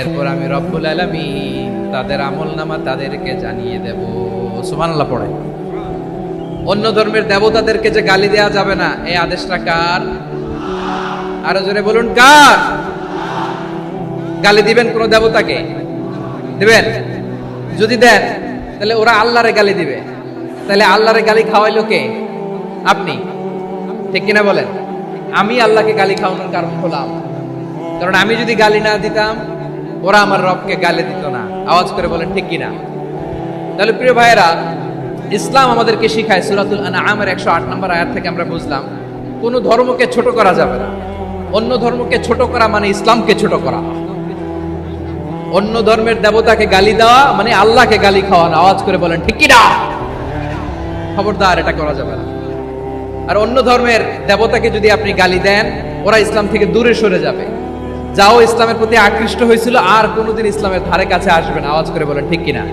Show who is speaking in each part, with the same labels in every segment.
Speaker 1: এরপর আমি রব্বুল আলামিন তাদের আমলনামা তাদেরকে জানিয়ে দেব। সুবহানাল্লাহ পড়ে। অন্য ধর্মের দেবতাদেরকে যে গালি দেয়া যাবে না, এই আদেশটা কার? আরো জোরে বলুন, কার? গালি দিবেন কোন দেবতাকে? দিবেন? যদি দেন তাহলে ওরা আল্লাহরে গালি দিবে, তাহলে আল্লাহরে গালি খাওয়াইলো কে? আপনি। ঠিক কিনা বলেন? আমি আল্লাহকে গালি খাওয়ানোর কারণ হলাম, কারণ আমি যদি গালি না দিতাম ওরা আমার রবকে গালি দিত না। আওয়াজ করে বলেন ঠিক কিনা? তাহলে প্রিয় ভাইয়েরা, ইসলাম আমাদেরকে শিখায়, সূরাতুল আনআমের 108 নম্বর আয়াত থেকে আমরা বুঝলাম কোন ধর্মকে ছোট করা যাবে না। অন্য ধর্মকে ছোট করা মানে ইসলামকে ছোট করা। অন্য ধর্মের দেবতাকে গালি দেওয়া মানে আল্লাহকে গালি খাওয়ানো। আওয়াজ করে বলেন ঠিক কিনা? খবরদার, এটা করা যাবে না। আর অন্য ধর্মের দেবতাকে যদি আপনি গালি দেন, ওরা ইসলাম থেকে দূরে সরে যাবে। যাও ইসলামের প্রতি আকৃষ্ট হয়েছিল আর কোনোদিন ইসলামের ধারে কাছে আসবে না। আওয়াজ করে বলেন ঠিক কিনা?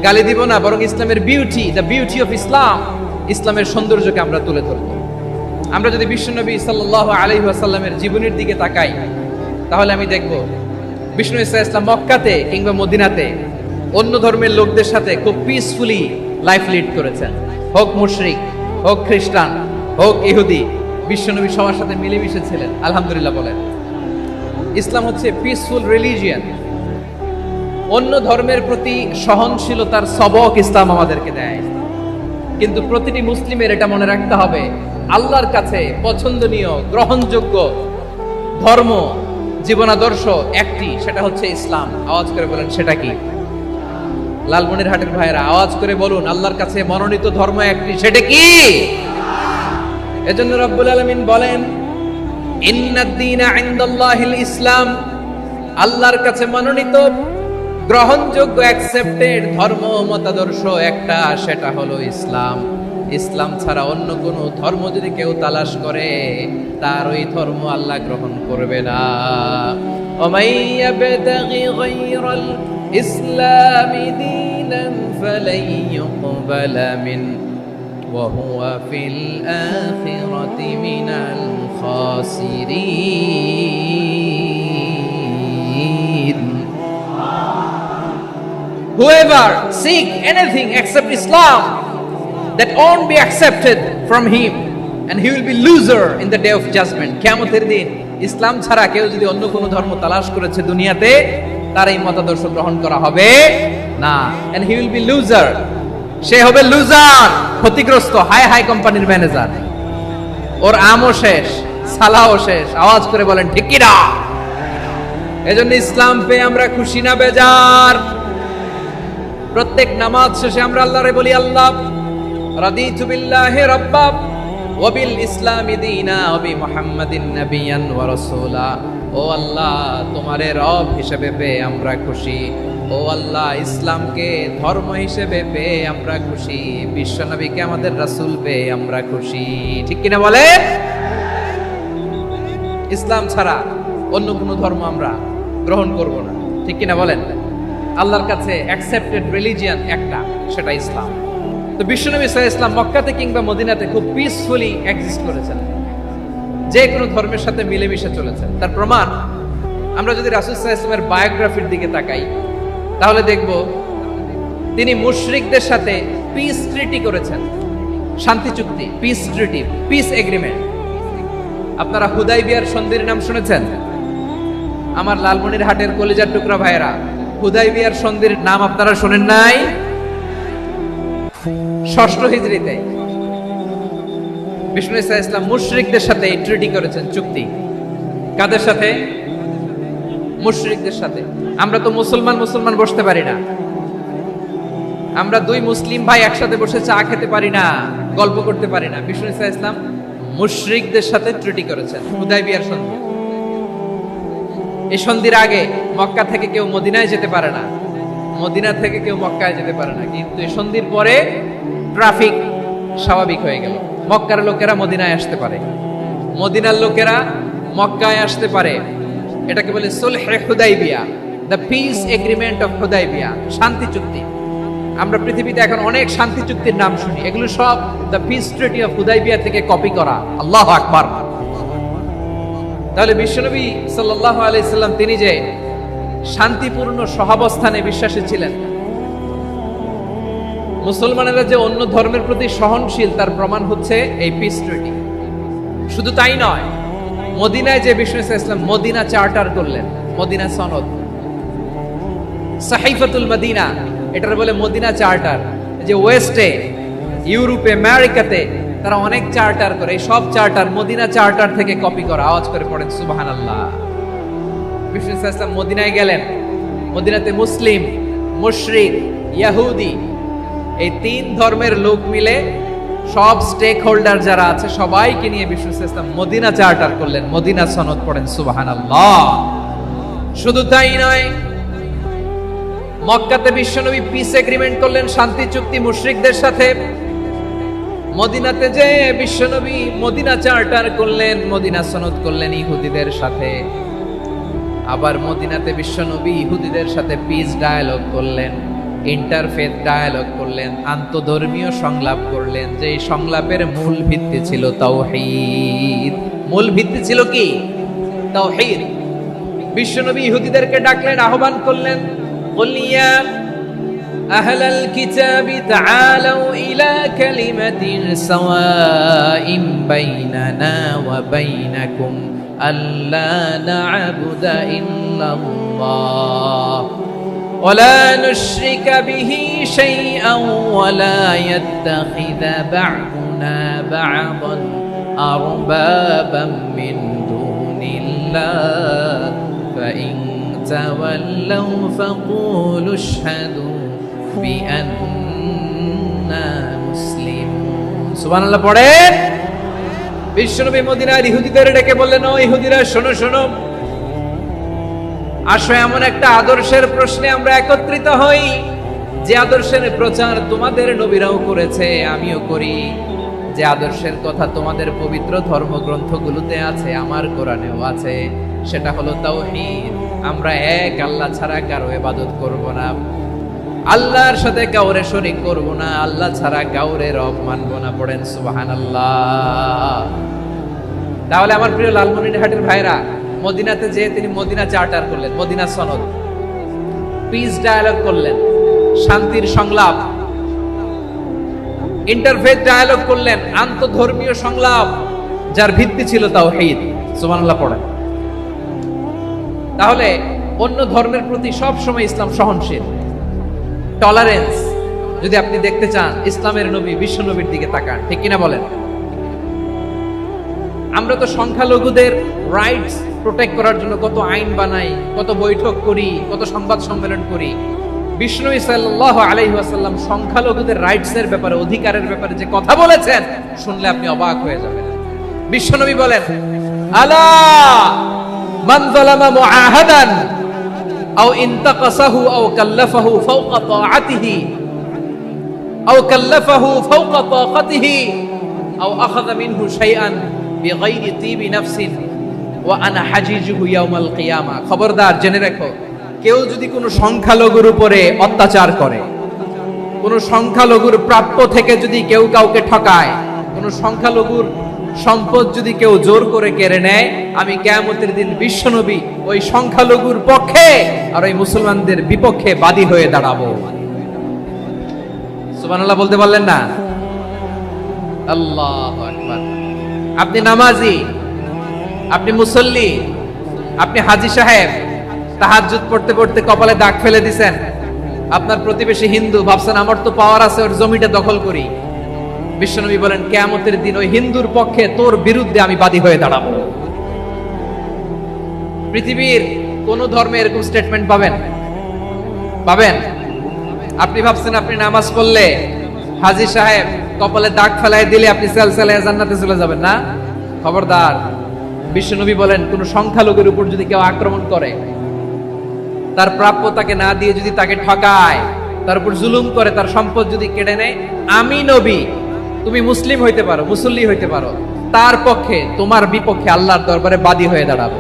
Speaker 1: গালি দিব না, বরং ইসলামের beauty, the beauty of Islam, ইসলামের সৌন্দর্যকে আমরা তুলে ধরব। আমরা যদি বিশ্বনবী সাল্লাল্লাহু আলাইহি ওয়াসাল্লামের জীবনের দিকে তাকাই, তাহলে আমি দেখব বিষ্ণু ইসলাম মক্কাতে কিংবা মদিনাতে অন্য ধর্মের লোকদের সাথে খুব পিসফুলি লাইফ লিড করেছেন। হোক মুশরিক, হোক খ্রিস্টান, হোক ইহুদি, বিশ্বনবী সবার সাথে মিলেমিশে ছিলেন। আলহামদুলিল্লাহ বলেন। ইসলাম হচ্ছে পিসফুল রিলিজিয়ান। অন্য ধর্মের প্রতি সহনশীলতার সবক ইসলাম আমাদেরকে দেয়, কিন্তু প্রতিটি মুসলিমের এটা মনে রাখতে হবে, আল্লাহর কাছে পছন্দনীয় গ্রহণযোগ্য ধর্ম, জীবনাদর্শ একটি, সেটা হচ্ছে ইসলাম। আওয়াজ করে বলেন সেটা কি? লালমনিরহাটের ভাইয়েরা আওয়াজ করে বলুন, আল্লাহর কাছে মনোনীত ধর্ম একটি, সেটা কি? এজন্য রব্বুল আলামিন বলেন, ইন্নাদ দীনা ইনদাল্লাহিল ইসলাম, আল্লাহর কাছে মনোনীত গ্রহণযোগ্য অ্যাকসেপ্টেড ধর্ম মতাদর্শ একটা, সেটা হলো ইসলাম। ইসলাম ছাড়া অন্য কোন ধর্ম যদি কেউ তালাশ করে, তার ওই ধর্ম আল্লাহ গ্রহণ করবে না। ওমাইয়াবতাগি গায়রাল ইসলামি দীনান ফালাই ইউকবালা মিন ওয়া হুয়া ফিল আখিরাতি মিনাল খাসিরিন। Whoever seek anything except Islam, that won't be accepted from him, and he will be loser in the day of judgment. কিয়ামতের দিন ইসলাম ছাড়া কেউ যদি অন্য কোনো ধর্ম তালাশ করেছে দুনিয়াতে, তার এই মতাদর্শ গ্রহণ করা হবে না, and he will be loser. সে হবে লুজার, ক্ষতিগ্রস্ত, হাই হাই কোম্পানির ম্যানেজার। ওর আমও শেষ, সালাও শেষ। আওয়াজ করে বলেন ঠিক কি না? এজন্য ইসলাম পেয়ে আমরা খুশি না বেজার? প্রত্যেক নামাজ শেষে আমরা আল্লাহরে বলি, আল্লাহ রাদিতু বিল্লাহি রাব্বা ওয়া বিল ইসলামি দীনা ওয়া বি মুহাম্মাদিন নাবিয়ান ওয়া রাসূলা। ও আল্লাহ, তোমারে রব হিসেবে পেয়ে আমরা খুশি। ও আল্লাহ, ইসলামকে ধর্ম হিসেবে পেয়ে আমরা খুশি। বিশ্ব নবীকে আমাদের রাসূল পেয়ে আমরা খুশি। ঠিক কিনা বলে? ইসলাম ছাড়া অন্য কোনো ধর্ম আমরা গ্রহণ করব না। ঠিক কিনা বলেন? আল্লাহর কাছে অ্যাকসেপ্টেড রিলিজিয়ান একটা, সেটা ইসলাম। তো বিশ্বনবী সাল্লাল্লাহু আলাইহি ওয়াসাল্লাম মক্কাতে কিংবা মদিনাতে খুব পিসফুলি এক্সিস্ট করেছেন, যে কোনো ধর্মের সাথে মিলেমিশে চলেছেন। তার প্রমাণ আমরা যদি রাসূল সাল্লাল্লাহু আলাইহি ওয়াসাল্লামের বায়োগ্রাফির দিকে তাকাই, তাহলে দেখব তিনি মুশরিকদের সাথে পিস ট্রিটি করেছেন, শান্তি চুক্তি, পিস ট্রিটি, পিস এগ্রিমেন্ট। আপনারা হুদাইবিয়ার সন্ধির নাম শুনেছেন? আমার লালমনিরহাটের কলিজার টুকরা ভাইয়েরা, হুদাইবিয়ার সন্ধির নাম আপনারা শোনেন নাই? 6ষ্ঠ হিজরিতে বিষ্ণু ইসলাম মুশরিকদের সাথে ট্রিটি করেছেন, চুক্তি। কাদের সাথে? মুশরিকদের সাথে। আমরা তো মুসলমান বসতে পারি না। আমরা দুই মুসলিম ভাই একসাথে বসে চা খেতে পারি না, গল্প করতে পারি না। বিষ্ণু ইসলাম মুশরিকদের সাথে ট্রিটি করেছেন, হুদাইবিয়ার সন্ধি। এই সন্ধির আগে মক্কা থেকে কেউ মদিনায় যেতে পারে না, মদিনা থেকে কেউ মক্কায় যেতে পারে না। কিন্তু এই সন্ধির পরে ট্রাফিক স্বাভাবিক হয়ে গেল। মক্কার লোকেরা মদিনায় আসতে পারে, মদিনার লোকেরা মক্কায় আসতে পারে। এটাকে বলে সুলহে Hudaybiyyah, the peace agreement of Hudaybiyyah, শান্তি চুক্তি। আমরা পৃথিবীতে এখন অনেক শান্তি চুক্তির নাম শুনি, এগুলো সব the piece treaty of Hudaibiya থেকে কপি করা। আল্লাহু আকবার। তাহলে বিশ্বনবী সাল্লাল্লাহু আলাইহি সাল্লাম তিনি যে শান্তিপূর্ণ সহাবস্থানে বিশ্বাসী ছিলেন। মুসলমানেরা যে অন্য ধর্মের প্রতি সহনশীল তার প্রমাণ হচ্ছে এই পিস ট্রিটি। শুধু তাই নয়, মদিনায় যে বিষ্ণু ইসলাম মদিনা চার্টার করলেন, মদিনা সনদ, সাহিফাতুল মদিনা, এটার বলে মদিনা চার্টার। যে ওয়েস্টে, ইউরোপে, আমেরিকাতে তারা অনেক চার্টার করে, এই সব চার্টার মদিনা চার্টার থেকে কপি করা। আওয়াজ করে পড়েন সুবহানাল্লাহ। বিষ্ণু ইসলাম মদিনায় গেলেন, মদিনাতে মুসলিম, মুশরিক, ইহুদি এই তিন ধর্মের লোক মিলে সব স্টেক হোল্ডার যারা আছে সবাইকে নিয়ে বিষ্ণু ইসলাম মদিনা চার্টার করলেন, মদিনা সনদ। পড়েন সুবহানাল্লাহ। শুধু তাই নয়, মক্কাতে বিশ্বনবী পিস এগ্রিমেন্ট করলেন, শান্তি চুক্তি মুশরিকদের সাথে। মদিনাতে যে বিশ্বনবী মদিনা চার্টার করলেন, মদিনা সনদ করলেন ইহুদিদের সাথে। আবার মদিনাতে বিশ্বনবী ইহুদিদের সাথে পিস ডায়ালগ করলেন, ইন্টারফেথ ডায়ালগ করলেন, আন্তধর্মীয় সংলাপ করলেন। যে সংলাপের মূল ভিত্তি ছিল তাওহীদ। মূল ভিত্তি ছিল কি? তাওহীদ। বিশ্বনবী ইহুদিদেরকে ডাকলেন, আহ্বান করলেন, قل يا أهل الكتاب تعالوا إلى كلمة سواء بيننا وبينكم ألا نعبد إلا الله ولا نشرك به شيئا ولا يتخذ بعضنا بعضا أربابا من دون الله فإن تولوا فقولوا اشهدوا بأننا مسلمون। সুবহানাল্লাহ পড়েন। বিশ্বনবী মদিনার ইহুদিদের ডেকে বললেন, ও ইহুদিরা, শোনো শোনো, আসো এমন একটা আদর্শের প্রশ্নে আমরা একত্রিত হই, যে আদর্শের প্রচার তোমাদের নবীরাও করেছে, আমিও করি, যে আদর্শের কথা তোমাদের পবিত্র ধর্মগ্রন্থগুলোতে আছে, আমার কোরআনেও আছে। সেটা হলো তাওহীদ। আমরা এক আল্লাহ ছাড়া কারো ইবাদত করব না, আল্লাহর সাথে কাউরে শরীক করব না, আল্লাহ ছাড়া কাউরে রব মানব না। পড়েন সুবহানাল্লাহ। তাহলে আমার প্রিয় লালমনিরহাটের ভাইরা, মদিনাতে যে তিনি মদিনা চার্টার করলেন, মদিনা সনদ, পিস ডায়ালগ করলেন, শান্তির সংলাপ, ইন্টারফেথ ডায়ালগ করলেন, আন্তধর্মীয় সংলাপ, যার ভিত্তি ছিল তাওহীদ। সুবহানাল্লাহ পড়েন। তাহলে অন্য ধর্মের প্রতি সব সময় ইসলাম সহনশীল, টলারেন্স। যদি আপনি দেখতে চান ইসলামের নবী বিশ্ব নবীর দিকে তাকান, ঠিক কিনা বলেন? আমরা তো সংখ্যালঘুদের রাইটস প্রোটেক্ট করার জন্য কত আইন বানাই, কত বৈঠক করি, কত সংবাদ সম্মেলন করি। বিষ্ণু সাল্লাল্লাহু আলাইহি ওয়াসাল্লাম সংখ্যালঘুদের রাইটসের ব্যাপারে, অধিকারের ব্যাপারে যে কথা বলেছেন, শুনলে আপনি অবাক হয়ে যাবেন। বিশ্বনবী বলেন, আলা মান যালামা মুআহাদান আও ইনতাকাসাহু আও কাল্লাফাহু ফাওকা তাআতিহি আও কাল্লাফাহু ফাওকা তাকাতিহি আও আখাযা মিনহু শাইআন বিগাইরি তিবি নাফসিন ওয়া আনা হাজিজুহু ইয়াউমাল কিয়ামা। খবরদার, জেনে রাখো, কেউ যদি কোনো সংখ্যালঘুর উপরে অত্যাচার করে, কোনো সংখ্যালঘুর প্রাপ্য থেকে যদি কেউ কাউকে ঠকায়, কোনো সংখ্যালঘুর সম্পদ যদি কেউ জোর করে কেড়ে নেয়, আমি কিয়ামতের দিন বিশ্বনবী ওই সংখ্যালঘুর পক্ষে আর ওই মুসলমানদের বিপক্ষে বাদী হয়ে দাঁড়াবো। সুবহানাল্লাহ বলতে পারলেন না? আল্লাহু আকবার। আপনি নামাজি, আপনি মুসল্লি, আপনি হাজী সাহেব, তাহাজ্জুদ পড়তে পড়তে কপালে দাগ ফেলে দিছেন, আপনার প্রতিবেশী হিন্দু, ভাবছেন আমার তো পাওয়ার আছে, ওর জমিটা দখল করি। বিশ্বনবী বলেন, কিয়ামতের দিন ওই হিন্দুর পক্ষে তোর বিরুদ্ধে আমি বাদী হয়ে দাঁড়াবো। পৃথিবীর কোন ধর্মে এরকম স্টেটমেন্ট পাবেন? পাবেন? আপনি ভাবছেন আপনি নামাজ পড়লে হাজী সাহেব কপালে দাগ ফেলাই দিলে আপনি সেলসেলায় জান্নাতে চলে যাবেন না? খবরদার। বিশ্বনবী বলেন, কোন সংখ্যালঘুর উপর যদি কেউ আক্রমণ করে, তার প্রাপ্য তাকে না দিয়ে যদি তাকে ঠকায়, তার উপর জুলুম করে, তার সম্পদ যদি কেড়ে নেয়, আমি নবী, তুমি মুসলিম হইতে পারো, মুসল্লি হইতে পারো, তার পক্ষে তোমার বিপক্ষে আল্লাহর দরবারে বাদী হয়ে দাঁড়াবো।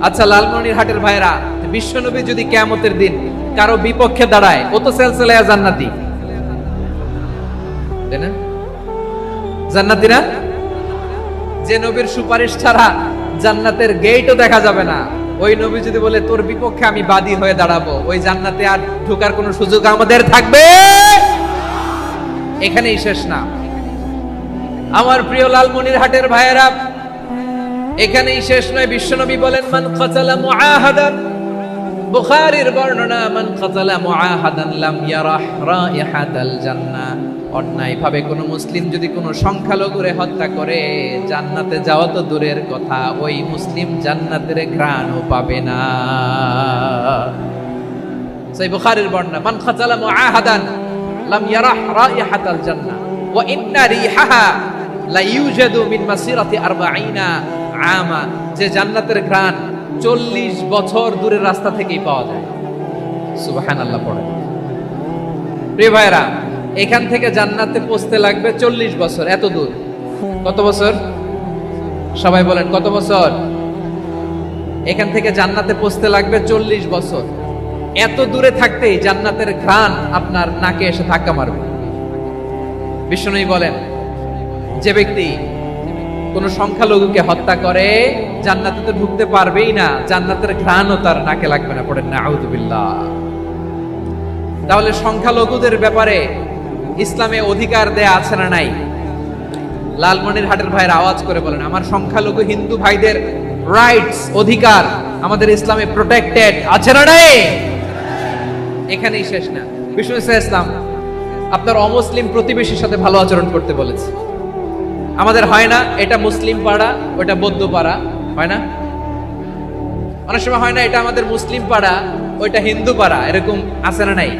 Speaker 1: আচ্ছা লালমনিরহাটের ভাইরা, বিশ্বনবী যদি কিয়ামতের দিন কারো বিপক্ষে দাঁড়ায়, ও তো সেলসেলায়া জান্নাতি, তাই না? জান্নাতি না? যে নবীর সুপারিশ ছাড়া জান্নাতের গেটও দেখা যাবে না, ওই নবী যদি বলে তোর বিপক্ষে আমি বাদী হয়ে দাঁড়াবো, ওই জান্নাতে আর ঢোকার কোনো সুযোগ আমাদের থাকবে? এখানেই শেষ না আমার প্রিয় লালমনিরহাটের ভাইয়েরা, এখানেই শেষ নয়। বিশ্বনবী বলেন মান কাতালা মুআহাদান, বুখারীর বর্ণনা, মান কাতালা মুআহাদান লাম ইয়ারাহ রাইহাতাল জান্নাহ। অন্যায় ভাবে কোন মুসলিম যদি কোনো সংখ্যালঘুরে হত্যা করে, জান্নাতে যাওয়া তো দূরের কথা, ওই মুসলিম জান্নাতের ঘ্রাণও পাবে না। সেই বুখারীর বর্ণনা, মান কাতালা মুআহাদান লাম ইয়ারাহ রাইহাতাল জান্নাহ ওয়া ইন্না রিহাহা লা ইউজাদু মিন মাসিরাতি 40 আমা। যে জান্নাতের ঘ্রাণ 40 বছর দূরের রাস্তা থেকেই পাওয়া যায়। সুবহানাল্লাহ পড়ে। প্রিয় ভাইরা, এখান থেকে জান্নাতে পৌঁছতে লাগবে 40 বছর। এত দূর কত বছর? সবাই বলেন কত বছর? এখান থেকে জান্নাতে পৌঁছতে লাগবে 40 বছর। এত দূরে থাকতেই জান্নাতের ঘ্রাণ আপনার নাকে এসে ধাক্কা মারবে। বিষ্ণুই বলেন যে ব্যক্তি কোন সংখ্যালঘুকে হত্যা করে জান্নাতে তো ঢুকতে পারবেই না, জান্নাতের ঘ্রাণও তার নাকে লাগবে না। পড়েন না আউযুবিল্লাহ। তাহলে সংখ্যালঘুদের ব্যাপারে ইসলামে অধিকার দেয়া আছে না নাই? লালমনিরহাটের ভাইয়ের আওয়াজ করে বলেন, আমার সংখ্যালঘু হিন্দু ভাইদের রাইটস, অধিকার আমাদের ইসলামে প্রোটেক্টেড আছে না নাই? এখানেই শেষ না। বিষ্ণু ইসলাম আপনার অমুসলিম প্রতিবেশীর সাথে ভালো আচরণ করতে বলেছে। আমাদের হয় না এটা মুসলিম পাড়া, ওটা বৌদ্ধ পাড়া, হয় না? অনেক সময় হয় না এটা আমাদের মুসলিম পাড়া, ওইটা হিন্দু পাড়া, এরকম আছে না নাই?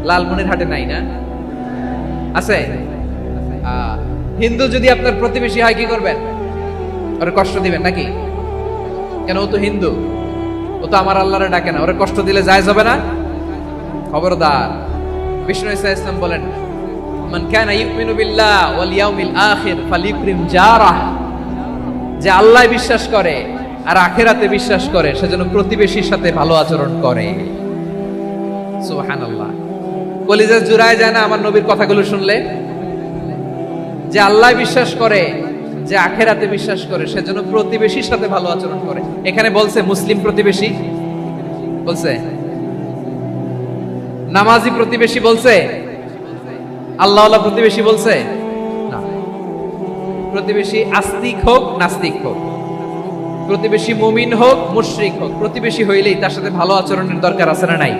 Speaker 1: লালমনিরহাটে নাই না? আছে? হিন্দু যদি আপনার প্রতিবেশী হয় কি করবেন? ওরে কষ্ট দিবেন নাকি? কেন? ও তো হিন্দু, ও তো আমার আল্লাহরে ডাকে না, ওরে কষ্ট দিলে জায়েজ হবে না? খবরদার। বিষ্ণু ইসলাম বলেন মান কানা ইউমিনু বিল্লাহ ওয়াল ইয়াউমিল আখির ফালিউকরিম জারাহ। যে আল্লাহ বিশ্বাস করে আর আখিরাতে বিশ্বাস করে সে যেন প্রতিবেশীর সাথে ভালো আচরণ করে। সুবহানাল্লাহ। কলিজা জুড়ায় যায় না আমার নবীর কথাগুলো শুনলে? যে আল্লাহ বিশ্বাস করে, যে আখিরাতে বিশ্বাস করে সে যেন প্রতিবেশীর সাথে ভালো আচরণ করে। এখানে বলছে মুসলিম প্রতিবেশী বলছে, নামাজি প্রতিবেশী বলছে, আল্লাহওয়ালা প্রতিবেশী বলছে না। প্রতিবেশী আস্তিক হোক নাস্তিক হোক, প্রতিবেশী মুমিন হোক মুশরিক হোক, প্রতিবেশী হইলেই তার সাথে ভালো আচরণের দরকার আছে না নাই?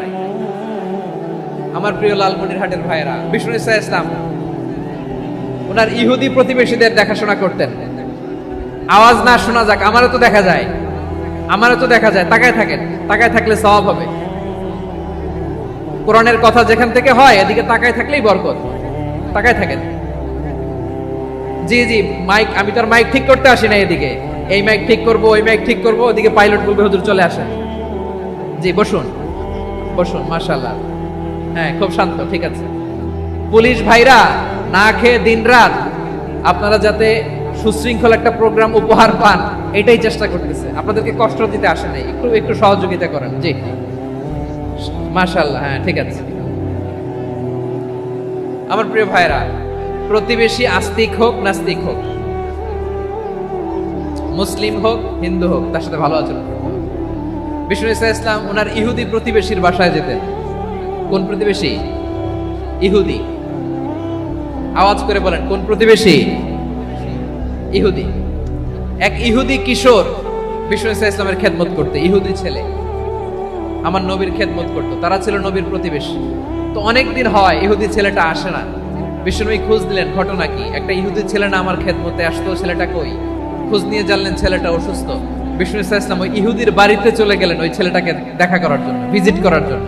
Speaker 1: আমার প্রিয় লালমনিরহাটের ভাইয়েরা, বিষ্ণু ইসলাম ওনার ইহুদি প্রতিবেশীদের দেখাশোনা করতেন। আওয়াজ না শোনা যাক, আমারও তো দেখা যায়, আমারও তো দেখা যায়। তাকায় থাকেন, তাকায় থাকলে সওয়াব হবে। কোরআনের কথা যেখান থেকে হয় এদিকে তাকায় থাকলেই বরকত। তাকায় থাকেন। জি জি, মাইক, আমি তার মাইক ঠিক করতে আসি না এদিকে, এই মাইক ঠিক করব, ওই মাইক ঠিক করব, ওদিকে পাইলট বলবে হুজুর চলে আসেন। জি বসুন, বসুন, মাশাআল্লাহ। হ্যাঁ, খুব শান্ত, ঠিক আছে। পুলিশ ভাইরা না খেয়ে দিনরাত আপনারা যাতে সুশৃঙ্খল একটা প্রোগ্রাম উপহার পান এটাই চেষ্টা করতেছে, আপনাদেরকে কষ্ট দিতে আসে নাই। একটু একটু সহযোগিতা করেন। জি মাশাআল্লাহ। হ্যাঁ ঠিক আছে। আমার প্রিয় ভাইরা, প্রতিবেশী আস্তিক হোক নাস্তিক হোক, মুসলিম হোক হিন্দু হোক, তার সাথে ভালো আচরণ করতে হবে। বিষ্ণু ইসলাম ওনার ইহুদি প্রতিবেশীর বাসায় যেতেন। কোন প্রতিবেশী? ইহুদি। আওয়াজ করে বলেন কোন প্রতিবেশী? ইহুদি। এক ইহুদি কিশোর বিষ্ণু ইসলামের খেদমত করতে, ইহুদি ছেলে আমার নবীর খেদমত করতো, তারা ছিল নবীর প্রতিবেশী। তো অনেকদিন হয় ইহুদি ছেলেটা আসে না। বিষ্ণুনবী খোঁজ দিলেন, ঘটনা কি? একটা ইহুদি ছেলে না আমার খেদমতে আসতো, ছেলেটা কই? খোঁজ নিয়ে জানলেন ছেলেটা অসুস্থ। বিষ্ণু ইসলাম ওই ইহুদির বাড়িতে চলে গেলেন ওই ছেলেটাকে দেখা করার জন্য, ভিজিট করার জন্য।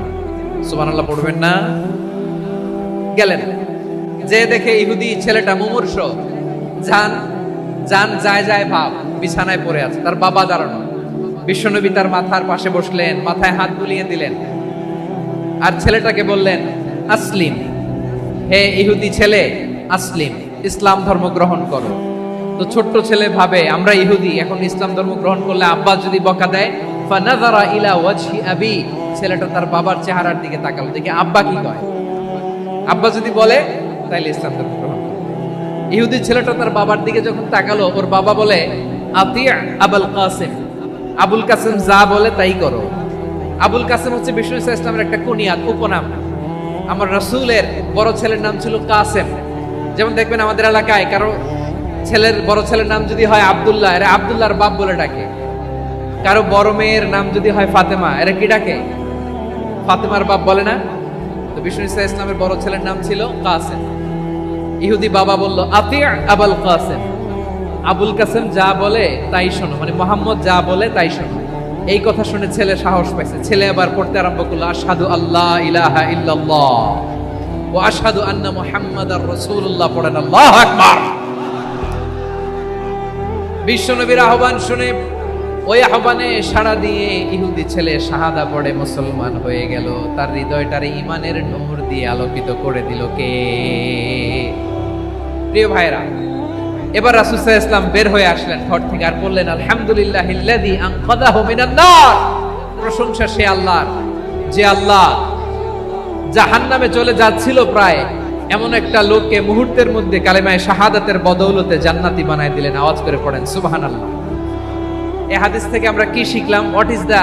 Speaker 1: সুবহানাল্লাহ পড়বেন না? গেলেন, যে দেখে ইহুদি ছেলেটা মুমূর্ষ, জান জান যায় যায় ভাব, বিছানায় পড়ে আছে, তার বাবা দাঁড়ানো। বিশ্বনবী তার মাথার পাশে বসলেন, মাথায় হাত বুলিয়ে দিলেন, আর ছেলেটাকে বললেন আসলিম, হে ইহুদি ছেলে, আসলিম, ইসলাম ধর্ম গ্রহণ করো। তো ছোট্ট ছেলে ভাবে আমরা ইহুদি, এখন ইসলাম ধর্ম গ্রহণ করলে আব্বা যদি বকা দেয়, ফানাযারা ইলা ওয়াজহি আবি, ছেলেটা তার বাবার চেহারার দিকে তাকালো, দেখে আব্বা কি কয়। আব্বা যদি বলে তাইলে ইসলাম ধর্ম গ্রহণ করো। ইহুদি ছেলেটা তার বাবার দিকে যখন তাকালো, ওর বাবা বলে আতি আবুল কাসিম, আবুল কাসেম যা বলে তাই করো। আবুল কাসেম হচ্ছে বিষ্ণু ইসলামের একটা কুনিয়াত, উপনাম। আমার রাসূলের বড় ছেলের নাম ছিল কাসেম। যেমন দেখবেন আমাদের এলাকায় কারো বড় ছেলের নাম যদি হয় আব্দুল্লাহ, এরা আব্দুল্লাহর বাপ বলে ডাকে। কারো বড় মেয়ের নাম যদি হয় ফাতেমা, এরা কি ডাকে? ফাতেমার বাপ বলে না? তো বিষ্ণু ইসলামের বড় ছেলের নাম ছিল কাসেম। ইহুদি বাবা বলল আতি আবুল কাসেম, আবুল কাসেম যা বলে তাই শোনো, মানে মোহাম্মদ যা বলে তাই শোনো। এই কথা শুনে ছেলে সাহস পাইছে। ছেলে আবার পড়তে আরম্ভ করলো আশহাদু আল্লাহ ইলাহা ইল্লাল্লাহ ওয়া আশহাদু আন্না মুহাম্মাদার রাসূলুল্লাহ, পড়েন আল্লাহু আকবার। বিশ্বনবীর আহ্বান শুনে ওই আহ্বানে সাড়া দিয়ে ইহুদি ছেলে শাহাদা পড়ে মুসলমান হয়ে গেল। তার হৃদয়টারে ঈমানের নূর দিয়ে আলোকিত করে দিল কে? প্রিয় ভাইরা, এবার রাসূল সাল্লাল্লাহু আলাইহি ওয়াসাল্লাম বের হয়ে আসলেন ঘর থেকে আর বললেন আলহামদুলিল্লাহিল্লাযী আনকাযাহু মিনান নার। প্রশংসা সে আল্লাহর, যে আল্লাহ জাহান্নামে চলে যাচ্ছিল প্রায় এমন একটা লোককে মুহূর্তের মধ্যে কালেমায়ে শাহাদাতের বদৌলতে জান্নাতি বানায় দিলেন। আওয়াজ করে পড়েন সুবহানাল্লাহ। এই হাদিস থেকে আমরা কি শিখলাম? What is the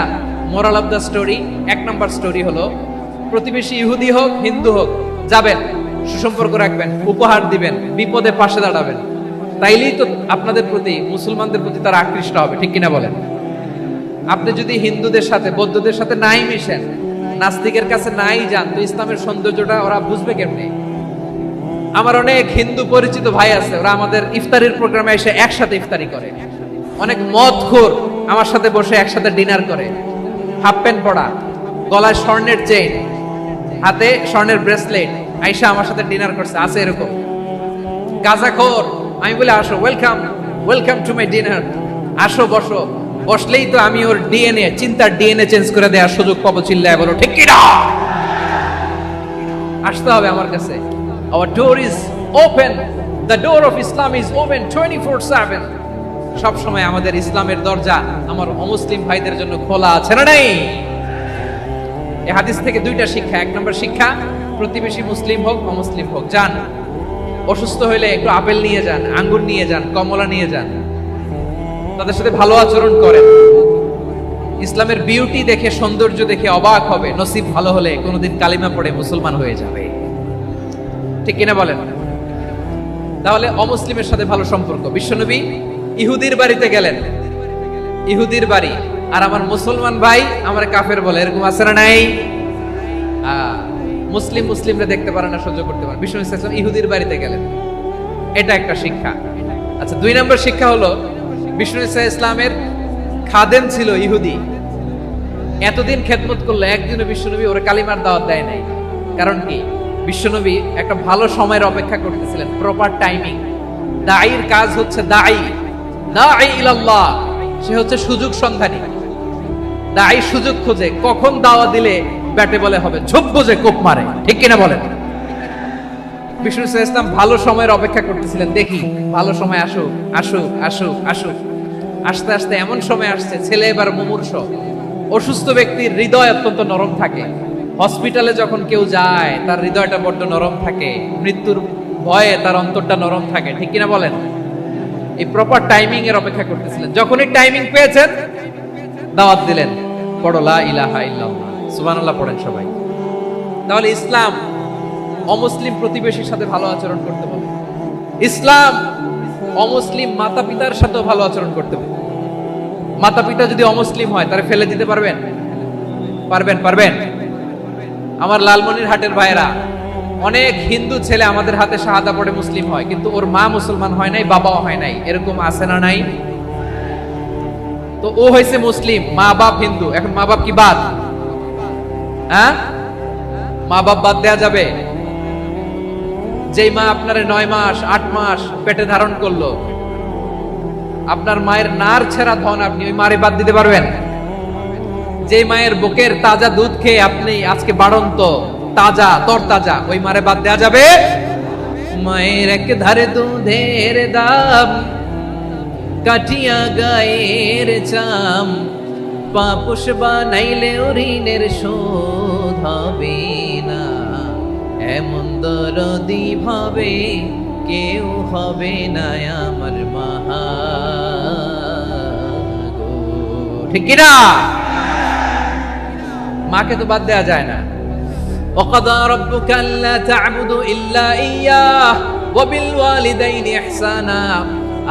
Speaker 1: moral of the story? এক নম্বর স্টোরি হলো, প্রতিবেশী ইহুদি হোক হিন্দু হোক, যাবেন, সুসম্পর্ক রাখবেন, উপহার দিবেন, বিপদে পাশে দাঁড়াবেন। তাইলেই তো আপনাদের প্রতি, মুসলমানদের প্রতি তারা আকৃষ্ট হবে, ঠিক কিনা বলেন? আপনি যদি হিন্দুদের সাথে বৌদ্ধদের সাথে নাই মিশেন, নাস্তিকের কাছে নাই যান, তো ইসলামের সৌন্দর্যটা ওরা বুঝবে কেমনে? আমার অনেক হিন্দু পরিচিত ভাই আছে, ওরা আমাদের ইফতারির প্রোগ্রামে এসে একসাথে ইফতারি করে। অনেক মদখোর আমার সাথে বসে একসাথে ডিনার করে, হাফ প্যান্ট পরা, গলায় স্বর্ণের চেইন, হাতে স্বর্ণের ব্রেসলেট, আইসা আমার সাথে ডিনার করছে, আছে এরকম। গাঁজাখোর, আমি বলে আসো, welcome welcome to my dinner, আসো বসো। বসলেই তো আমি ওর ডিএনএ, চিন্তার ডিএনএ চেঞ্জ করে দেওয়ার সুযোগ পাবো। চিল্লায় বলো ঠিক কি না? আসতে হবে আমার কাছে। Our door is open, the door of Islam is open 24/7। সব সময় আমাদের ইসলামের দরজা আমার অমুসলিম ভাইদের জন্য খোলা আছে না নাই? এই হাদিস থেকে দুইটা শিক্ষা। এক নম্বর শিক্ষা, প্রতিবেশী মুসলিম হোক অমুসলিম হোক, যান, অসুস্থ হইলে একটু আপেল নিয়ে যান, আঙ্গুর নিয়ে যান, কমলা নিয়ে যান, তাদের সাথে ভালো আচরণ করেন। ইসলামের বিউটি দেখে, সৌন্দর্য দেখে অবাক হবে, নসিব ভালো হলে কোনোদিন কালিমা পড়ে মুসলমান হয়ে যাবে, ঠিক কিনা বলেন? তাহলে অমুসলিমের সাথে ভালো সম্পর্ক। বিশ্বনবী ইহুদির বাড়িতে গেলেন, ইহুদির বাড়ি, আর আমার মুসলমান ভাই আমার কাফের বলে, এরকম আছে না নাই? মুসলিম মুসলিমরা দেখতে পারে না, সহ্য করতে পারে। বিশ্বনবী সাল্লাল্লাহু আলাইহি ওয়াসাল্লাম ইহুদির বাড়িতে গেলেন, এটা একটা শিক্ষা। আচ্ছা, দুই নম্বর শিক্ষা হলো, বিষ্ণু ইসলামের খাদেম ছিল ইহুদি, এতদিন খেদমত করলো, একদিনও বিশ্বনবী ওরে কালিমার দাওয়াত দেয় নাই। কারণ কি? বিশ্বনবী একটা ভালো সময়ের অপেক্ষা করতেছিলেন, প্রপার টাইমিং। দাঈর কাজ হচ্ছে দাঈ ইলাল্লাহ, সে হচ্ছে সুযোগ সন্ধানী। দাঈ সুযোগ খোঁজে, কখন দাওয়া দিলে ব্যাটে বলে হবে, ঝোপ বোঝে কোপ মারে, ঠিক কিনা বলেন? বিষ্ণু ইসলাম ভালো সময়ের অপেক্ষা করতেছিলেন, দেখি ভালো সময় আসুক আসুক আসুক আসুক। আস্তে আস্তে এমন সময় আসছে, ছেলে এবার মুমূর্ষ। অসুস্থ ব্যক্তির হৃদয় অত্যন্ত নরম থাকে। হসপিটালে যখন কেউ যায়, তার হৃদয়টা বড্ড নরম থাকে, মৃত্যুর ভয়ে তার অন্তরটা নরম থাকে, ঠিক কিনা বলেন? এই প্রপার টাইমিং এর অপেক্ষা করতেছিলেন। যখনই টাইমিং পেয়েছেন, দাওয়াত দিলেন, পড়ো লা ইলাহা ইল্লাল্লাহ, সুবহানাল্লাহ পড়েন সবাই। তাহলে ইসলাম অমুসলিম প্রতিবেশীর সাথে ভালো আচরণ করতে বলে। ইসলাম অমুসলিম মাতা পিতার সাথেও ভালো আচরণ করতে বলে। মাতা পিতা যদি অমুসলিম হয়, তারা ফেলে দিতে পারবেন? পারবেন? পারবেন? আমার লালমনিরহাটের ভাইরা, অনেক হিন্দু ছেলে আমাদের হাতে শাহাদা পড়ে মুসলিম হয়, কিন্তু ওর মা মুসলমান হয় নাই, বাবাও হয় নাই, এরকম আছে না নাই? তো ও হয়েছে মুসলিম, মা বাপ হিন্দু, এখন মা বাপ কি বাদ? হ্যাঁ, মা বাপ বাদ দেয়া যাবে? যেই মা আপনারে 9 মাস 8 মাস পেটে ধারণ করলো, আপনার মায়ের নার ছেঁড়া ধন, আপনি ওই মারে বাদ দিতে পারবেন? যে মায়ের বুকের তাজা দুধ খেয়ে আপনি আজকে বাড়ন্ত তাজা তরতাজা, ওই মারে বাদ দেয়া যাবে? মায়ের এক ধারে দুধের দাম, কাটিয়া গায়ের চাম, পাপুষ বানাইলে ঋণের শোধ হবে না, এমন দরদি ভাবে কেউ হবে না আমার মা গো। ঠিক কিনা? মাকে তো বাদ দেওয়া যায় না। وَقَضَى رَبُّكَ أَلَّا تَعْبُدُوا إِلَّا إِيَّاهُ وَبِالْوَالِدَيْنِ إِحْسَانًا।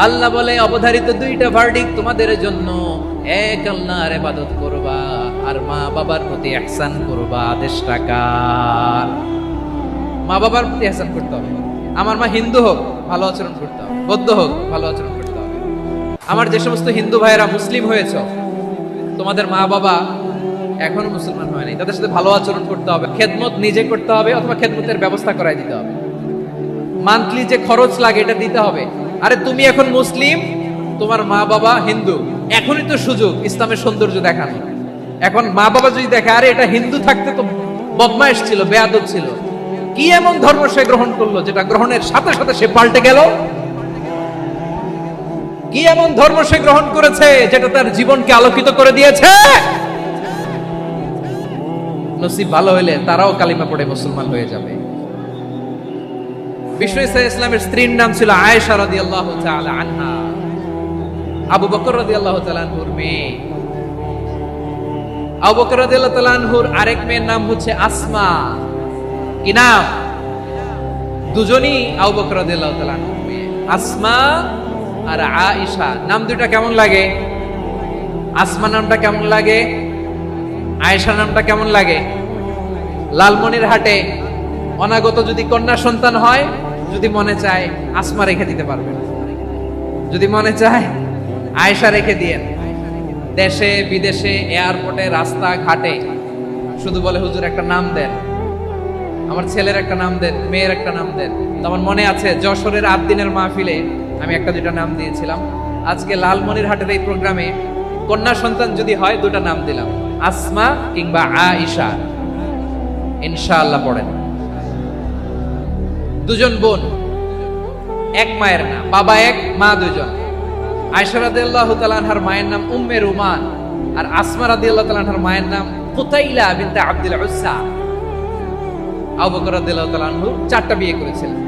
Speaker 1: আল্লাহ বলে অবধারিত দুইটা ভার্ডিক্ট তোমাদের জন্য, এক আল্লাহর ইবাদত করবা আর মা বাবার প্রতি ইহসান করবা। আদেশটা কার? মা বাবার প্রতি ইহসান করতে হবে। আমার মা হিন্দু হোক, ভালো আচরণ করতে হবে, বৌদ্ধ হোক, ভালো আচরণ করতে হবে। আমার যে সমস্ত হিন্দু ভাইয়েরা মুসলিম হয়েছে, তোমাদের মা বাবা এখনো মুসলমান হয়নি, তাদের সাথে ভালো আচরণ করতে হবে। খেদমত নিজে করতে হবে অথবা খেদমতের ব্যবস্থা করাই দিতে হবে। মান্থলি যে খরচ লাগে এটা দিতে হবে। আরে তুমি এখন মুসলিম, তোমার মা বাবা হিন্দু, এখনই তো সুযোগ ইসলামের সৌন্দর্য দেখানো। এখন মা বাবা যদি দেখে আরে এটা হিন্দু থাকতে তো বদমাইশ ছিল, বেয়াদব ছিল, কি এমন ধর্ম সে গ্রহণ করলো যেটা গ্রহণের সাথে সাথে সে পাল্টে গেল? কি এমন ধর্ম সে গ্রহণ করেছে যেটা তার জীবনকে আলোকিত করে দিয়েছে? নসিব ভালো হইলে তারাও কালিমা পড়ে মুসলমান হয়ে যাবে। বিষ্ণু ইসলামের স্ত্রীর নাম ছিল আয়েশা রাদিয়াল্লাহু তাআলা আনহা, আবু বকর রাদিয়াল্লাহু তাআলা আনহুর মেয়ে। আবু বকর রাদিয়াল্লাহু তাআলা আনহুর আরেক মেয়ের নাম হচ্ছে আসমা। কি নাম? দুজনই আবু বকর রাদিয়াল্লাহু তাআলা আনহুর মেয়ে, আসমা আর আয়েশা। নাম দুটো কেমন লাগে? আসমা নামটা কেমন লাগে? আয়েশা নামটা কেমন লাগে? লালমনিরহাটে অনাগত যদি কন্যা সন্তান হয়, যদি মনে চায় আসমা রেখে দিতে পারবেন, যদি মনে চায় আয়েশা রেখে দিয়েন। দেশে বিদেশে এয়ারপোর্টে রাস্তা ঘাটে শুধু বলে হুজুর একটা নাম দেন, আমার ছেলের একটা নাম দেন, মেয়ের একটা নাম দেন। তো আমার মনে আছে যশোরের আবদিনের মাহফিলে আমি একটা দুটা নাম দিয়েছিলাম। আজকে লালমনিরহাটের এই প্রোগ্রামে কন্যা সন্তান যদি হয় দুটা নাম দিলাম, আসমা কিংবা আয়েশা। ইনশাআল্লাহ পড়েন। দুজন বোন, এক মায়ের নাম, বাবা এক মা দুজন। আয়েশা রাদিয়াল্লাহু তাআলা আনহার মায়ের নাম উম্মে রুমান, আর আসমা রাদিয়াল্লাহু তাআলা আনহার মায়ের নাম কুতাইলা বিনতে আব্দুল উজ্জা। আবু বকর রাদিয়াল্লাহু তাআলা আনহু চারটা বিয়ে করেছিলেন।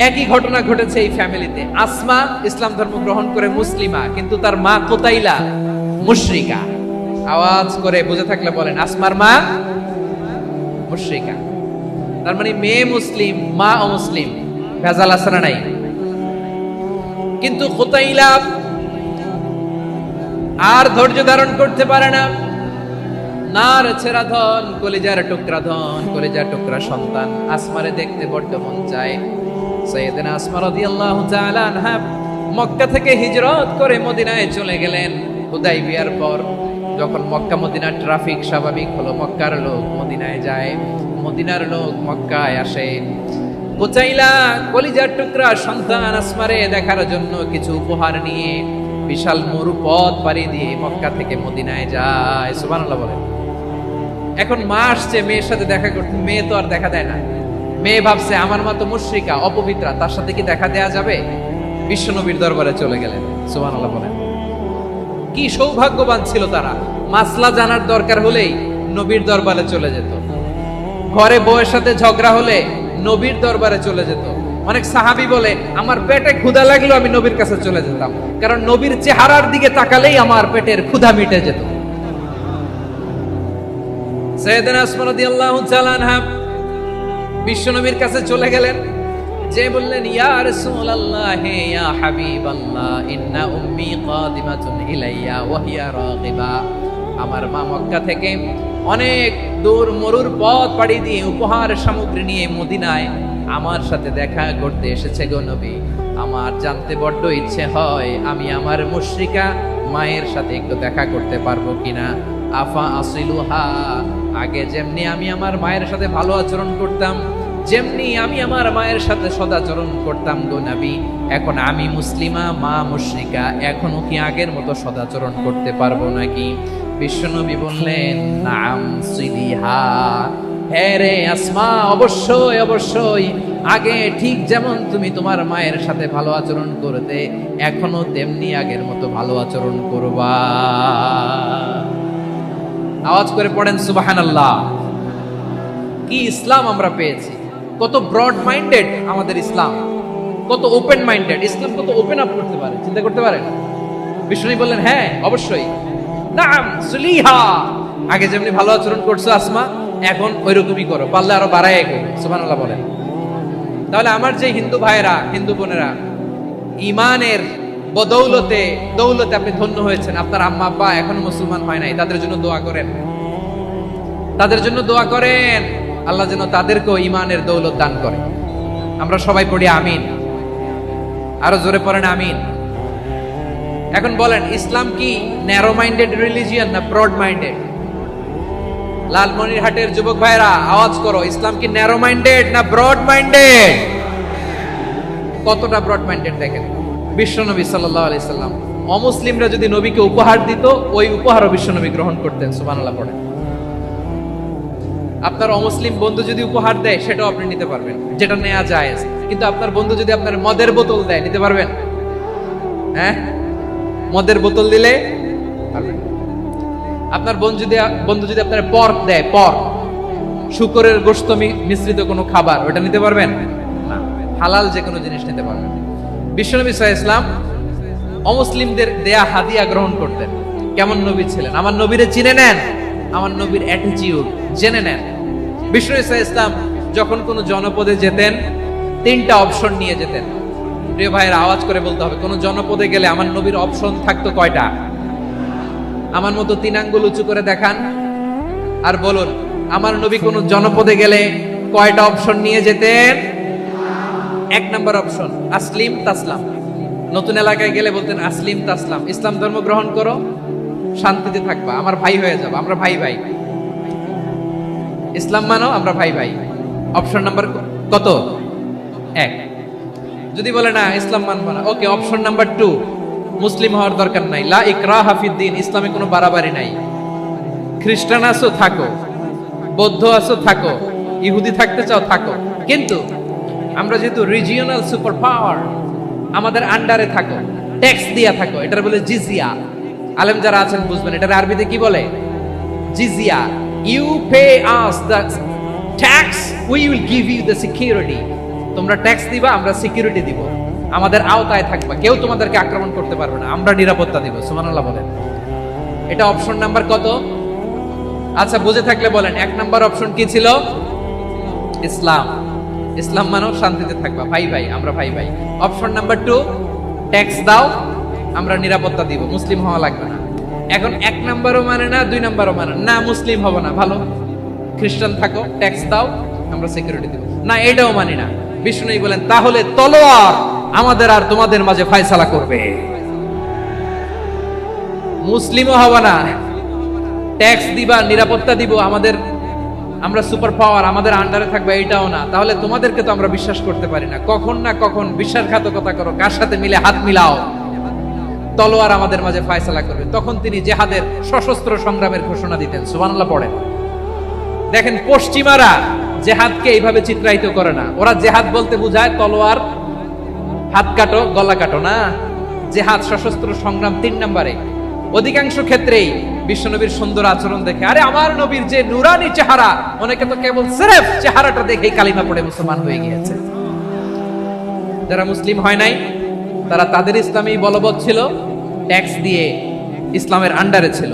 Speaker 1: একই ঘটনা ঘটেছে এই ফ্যামিলিতে। আসমা ইসলাম ধর্ম গ্রহণ করে মুসলিমা, কিন্তু তার মা কুতাইলা মুশরিকা। আওয়াজ করে বুঝে থাকলে বলেন, আসমার মা মুশরিকা। তার মানে মেয়ে মুসলিম, মা অমুসলিম। ভেজাল আছে না নাই? কিন্তু কুতাইলা আর ধৈর্য ধারণ করতে পারে না। নার ছেড়া ধন, কলিজার টুকরা ধন, কলিজার টুকরা সন্তান। আসমারে দেখতে বড্ড মন চায়। সাইয়েদনা আসমা রাদিয়াল্লাহু তাআলা আনহা মক্কা থেকে হিজরত করে মদিনায় চলে গেলেন। হুদাইবিয়ার পর যখন মক্কা মদিনার ট্রাফিক স্বাভাবিক হলো, মক্কার লোক মদিনায় যায়, মদিনার লোক মক্কায় আসে। কুতাইলা কলিজার টুকরা সন্তান আসমারে দেখার জন্য কিছু উপহার নিয়ে বিশাল মরু পথ পাড়ি দিয়ে মক্কা থেকে মদিনায় যায়। সুবহানাল্লাহ বলেন। এখন মা আসছে মেয়ের সাথে দেখা করতে, মেয়ে তো আর দেখা দেয় না। মেয়ে ভাবছে আমার মা তো মুশরিকা, অপবিত্রা, তার সাথে কি দেখা দেয়া যাবে? বিশ্ব নবীর দরবারে চলে গেলেন। সুবহানাল্লাহ বলেন। কি সৌভাগ্যবান ছিল তারা, মাসলা জানার দরকার হলেই নবীর দরবারে চলে যেত। ঘরে বউয়ের সাথে ঝগড়া হলে নবীর দরবারে চলে যেত। অনেক সাহাবী বলে আমার পেটে ক্ষুধা লাগলো আমি নবীর কাছে চলে যেতাম, কারণ নবীর চেহারার দিকে তাকালেই আমার পেটের ক্ষুধা মিটে যেত। সাইয়েদনা আসমা রাদিয়াল্লাহু তাআলা আনহা বিশ্ব নবীর কাছে চলে গেলেন, যে বললেন ইয়া রাসূলুল্লাহ ইয়া হাবিবাল্লাহ ইন্না উম্মি কাদিমাতুন ইলাইয়া ওয়া হিয়া রাগিবা। আমার মা মক্কা থেকে অনেক দূর মরুর পথ পাড়ি দিয়ে উপহার সামগ্রী নিয়ে মদিনায় আমার সাথে দেখা করতে এসেছে গো নবী। আমার জানতে বড্ড ইচ্ছে হয় আমি আমার মুশরিকা মায়ের সাথে একটু দেখা করতে পারবো কিনা। আফা আসিলুহা, আগে যেমনি আমি আমার মায়ের সাথে ভালো আচরণ করতাম, যেমনি আমি আমার মায়ের সাথে সদাচরণ করতাম গো নবী, এখন আমি মুসলিমা মা মুশরিকা, এখনো কি আগের মতো সদাচরণ করতে পারবো নাকি? বিশ্বনবী বললেন নাম সিলিহা, হ্যাঁ রে আসমা, অবশ্যই অবশ্যই, আগে ঠিক যেমন তুমি তোমার মায়ের সাথে ভালো আচরণ করতে, এখনো তেমনি আগের মতো ভালো আচরণ করবা। আওয়াজ করে পড়েন সুবহানাল্লাহ। কি ইসলাম আমরা পেয়েছি! কত ব্রড মাইন্ডেড আমাদের ইসলাম, কত ওপেন মাইন্ডেড ইসলাম, কত ওপেন আপ করতে পারে, চিন্তা করতে পারেন। বিষ্ণু বললেন হ্যাঁ অবশ্যই, নাম সুলিহা, আগে যেমনি ভালো আচরণ করছো আসমা, এখন ওইরকমই করো, পারলে আরো বাড়ায় করো। সুবহানাল্লাহ বলেন। তাহলে আমার যে হিন্দু ভাইয়েরা, হিন্দু বোনেরা, ইমানের বদৌলতে দৌলতে আপনি ধন্য হয়েছেন, আপনার আম্মা আব্বা এখনো মুসলমান হয় নাই, তাদের জন্য দোয়া করেন, তাদের জন্য দোয়া করেন, আল্লাহ যেন তাদেরকেও ইমানের দৌলত দান করে। আমরা সবাই পড়ি আমিন, আরো জোরে পড়েন আমিন। এখন বলেন, ইসলাম কি ন্যারো মাইন্ডেড রিলিজিয়ান না ব্রড মাইন্ডেড? লালমনিরহাটের যুবক ভাইরা আওয়াজ করো, ইসলাম কি ন্যারো মাইন্ডেড না ব্রড মাইন্ডেড? কতটা ব্রড মাইন্ডেড দেখেন, বিশ্বনবী সাল্লাল্লাহু আলাইহি সাল্লাম অমুসলিমরা যদি নবীকে উপহার দিত, ওই উপহারও বিশ্বনবী গ্রহণ করতেন। সুবহানাল্লাহ পড়েন। আপনার অমুসলিম বন্ধু যদি উপহার দেয়, সেটাও আপনি নিতে পারবেন, যেটা নেওয়া যায়। কিন্তু আপনার বন্ধু যদি আপনার মদের বোতল দেয়, নিতে পারবেন? হ্যাঁ, মদের বোতল দিলে পারবেন। আপনার বন্ধু যদি আপনার পর্ক দেয়, পর্ক, শুকরের গোশত মিশ্রিত কোনো খাবার, ওটা নিতে পারবেন না। হালাল যে কোনো জিনিস নিতে পারবেন। বিশ্বনবী সাল্লাল্লাহু আলাইহি ওয়াসাল্লাম অমুসলিমদের দেয়া হাদিয়া গ্রহণ করতেন। কেমন নবী ছিলেন? আমার নবীরে চিনে নেন, আমার নবীর অ্যাটিটিউড জেনে নেন। বিশ্বনবী সাল্লাল্লাহু আলাইহি ওয়াসাল্লাম যখন কোনো জনপদে যেতেন, 3টা অপশন নিয়ে যেতেন। প্রিয় ভাইয়ের আওয়াজ করে বলতে হবে, কোন জনপদে গেলে আমার নবীর অপশন থাকতো কয়টা? আমার মতো 3 আঙ্গুল উঁচু করে দেখান আর বলুন, আমার নবী কোন জনপদে গেলে কয়টা অপশন নিয়ে যেতেন? 1 নাম্বার অপশন আসলিম তাসলাম। নতুন এলাকায় গেলে বলতেন আসলিম তাসলাম, ইসলাম ধর্ম গ্রহণ করো, শান্তিতে থাকবা, আমার ভাই হয়ে যাবো, আমরা ভাই ভাই, ইসলাম মানো, আমরা ভাই ভাই। অপশন নাম্বার কত? 1। যদি বলে না ইসলাম মানবো না, ওকে, অপশন নাম্বার 2, মুসলিম হওয়ার দরকার নাই, লা ইকরাহা ফিদ্দিন, ইসলামে কোনো বাড়াবাড়ি নাই। খ্রিস্টান আছো থাকো, বৌদ্ধ আছো থাকো, ইহুদি থাকতে চাও থাকো, কিন্তু আমরা যেহেতু রিজিওনাল সুপার পাওয়ার, আমাদের আন্ডারে থাকো, ট্যাক্স দিয়া থাকো, এটার বলে জিজিয়া। আলেম যারা আছেন বুঝবেন, এটার আরবিতে কি বলে? জিজিয়া। You pay us the tax, we will give you the security. তোমরা ট্যাক্স দিবা, আমরা সিকিউরিটি দিব, আমাদের আওতায় থাকবা, কেউ তোমাদেরকে আক্রমণ করতে পারবে না, আমরা নিরাপত্তা দিব। সুবহানাল্লাহ বলেন। এটা অপশন নাম্বার কত? আচ্ছা, বুঝে থাকলে বলেন, 1 নাম্বার অপশন কি ছিল? ইসলাম। ইসলাম মানো, শান্তিতে থাকবা, ভাই ভাই, আমরা ভাই ভাই। অপশন নাম্বার 2, ট্যাক্স দাও, আমরা নিরাপত্তা দিব, মুসলিম হওয়া লাগবে না। এখন 1 নাম্বারও মানে না, 2 নাম্বারও মানে না, মুসলিম হবো না, ভালো, খ্রিস্টান থাকো, ট্যাক্স দাও, আমরা সিকিউরিটি দিব না, এটাও মানি না। বিষ্ণু বলেন, তাহলে তলোয়ার আমাদের আর তোমাদের মাঝে ফয়সালা করবে। মুসলিমও হবা না, ট্যাক্স দিবা, নিরাপত্তা দিব, আমরা সুপার পাওয়ার, আমাদের আন্ডারে থাকবে, এটাও না, তাহলে তোমাদেরকে তো আমরা বিশ্বাস করতে পারি না, কখন না কখন বিশ্বাসঘাতকতা করো, কার সাথে মিলে হাত মিলাও, তলোয়ার আমাদের মাঝে ফয়সালা করবে। তখন তিনি জেহাদের সশস্ত্র সংগ্রামের ঘোষণা দিতেন। সুবহানাল্লাহ পড়েন। দেখেন, পশ্চিমারা জেহাদকে এইভাবে চিত্রায়িত করে না। ওরা জেহাদ বলতে বোঝায় তলোয়ার, হাত কাটো, গলা কাটো না। জেহাদ সশস্ত্র সংগ্রাম 3 নম্বরে। অধিকাংশ ক্ষেত্রেই বিশ্বনবীর সুন্দর আচরণ দেখে, আরে আমার নবীর যে নুরানি চেহারা, অনেকে তো কেবল সিরেফ চেহারাটা দেখেই কালিমা পড়ে মুসলমান হয়ে গিয়েছে। যারা মুসলিম হয় নাই, তারা তাদের ইসলামী বলবৎ ছিল, ট্যাক্স দিয়ে ইসলামের আন্ডারে ছিল।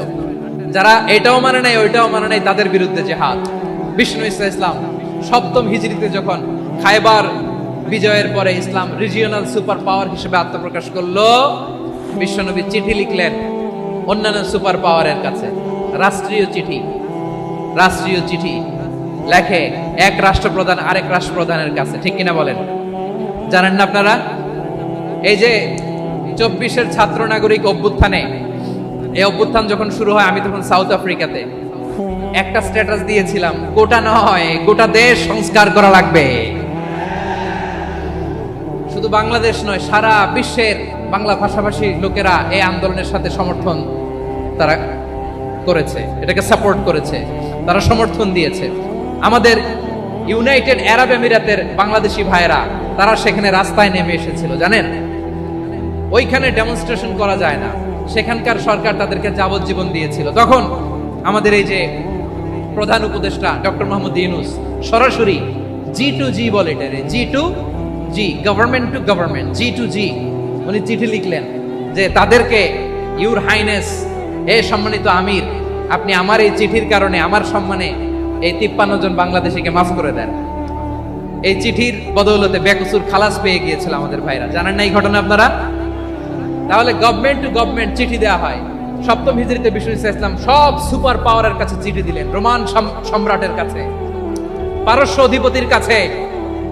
Speaker 1: যারা এটাও মানে নাই, ওইটাও মানে নাই, তাদের বিরুদ্ধে জেহাদ। বিষ্ণু ইসলাম 7ম হিজরিতে যখন খায়বার বিজয়ের পরে ইসলাম রিজিওনাল সুপার পাওয়ার হিসেবে আত্মপ্রকাশ করলো, বিশ্বনবী চিঠি লিখলেন অন্যান্য সুপার পাওয়ারের কাছে, রাষ্ট্রীয় চিঠি লেখে এক রাষ্ট্রপ্রধান আরেক রাষ্ট্রপ্রধানের কাছে। ঠিক কিনা বলেন? জানেন না আপনারা? এই যে 24-এর ছাত্র নাগরিক অভ্যুত্থানে, এই অভ্যুত্থান যখন শুরু হয়, আমি তখন সাউথ আফ্রিকাতে, একটা স্ট্যাটাস দিয়েছিলাম, গোটা নয় গোটা দেশ সংস্কার করা লাগবে। শুধু বাংলাদেশ নয়, সারা বিশ্বের বাংলা ভাষাভাষী লোকেরা এই আন্দোলনের সাথে সমর্থন তারা করেছে, এটাকে সাপোর্ট করেছে, তারা সমর্থন দিয়েছে। আমাদের ইউনাইটেড আরব আমিরাতের বাংলাদেশি ভাইয়েরা, তারা সেখানে রাস্তায় নেমে এসেছিল, জানেন? ওইখানে ডেমনস্ট্রেশন করা যায় না, সেখানকার সরকার তাদেরকে যাবজ্জীবন দিয়েছিল। তখন আমাদের এই যে প্রধান উপদেষ্টা ডক্টর মোহাম্মদ ইউনূস সরাসরি G2G বলে, এটারে G2G, government to government, G2G, উনি চিঠি লিখলেন যে তাদেরকে ইউর হাইনেস, হে সম্মানিত আমির, আপনি আমার এই চিঠির কারণে আমার সম্মানে এই 53 জন বাংলাদেশিকে মাফ করে দেন। এই চিঠির বদৌলতে বেকসুর খালাস পেয়ে গিয়েছিল আমাদের ভাইরা, জানেন না এই ঘটনা আপনারা? তাহলে গভর্নমেন্ট টু গভর্নমেন্ট চিঠি দেওয়া হয়। সপ্তম হিজরিতে বিষ্ণু ইসলাম সব সুপার পাওয়ারের কাছে চিঠি দিলেন, রোমান সম্রাটের কাছে, পারস্য অধিপতির কাছে,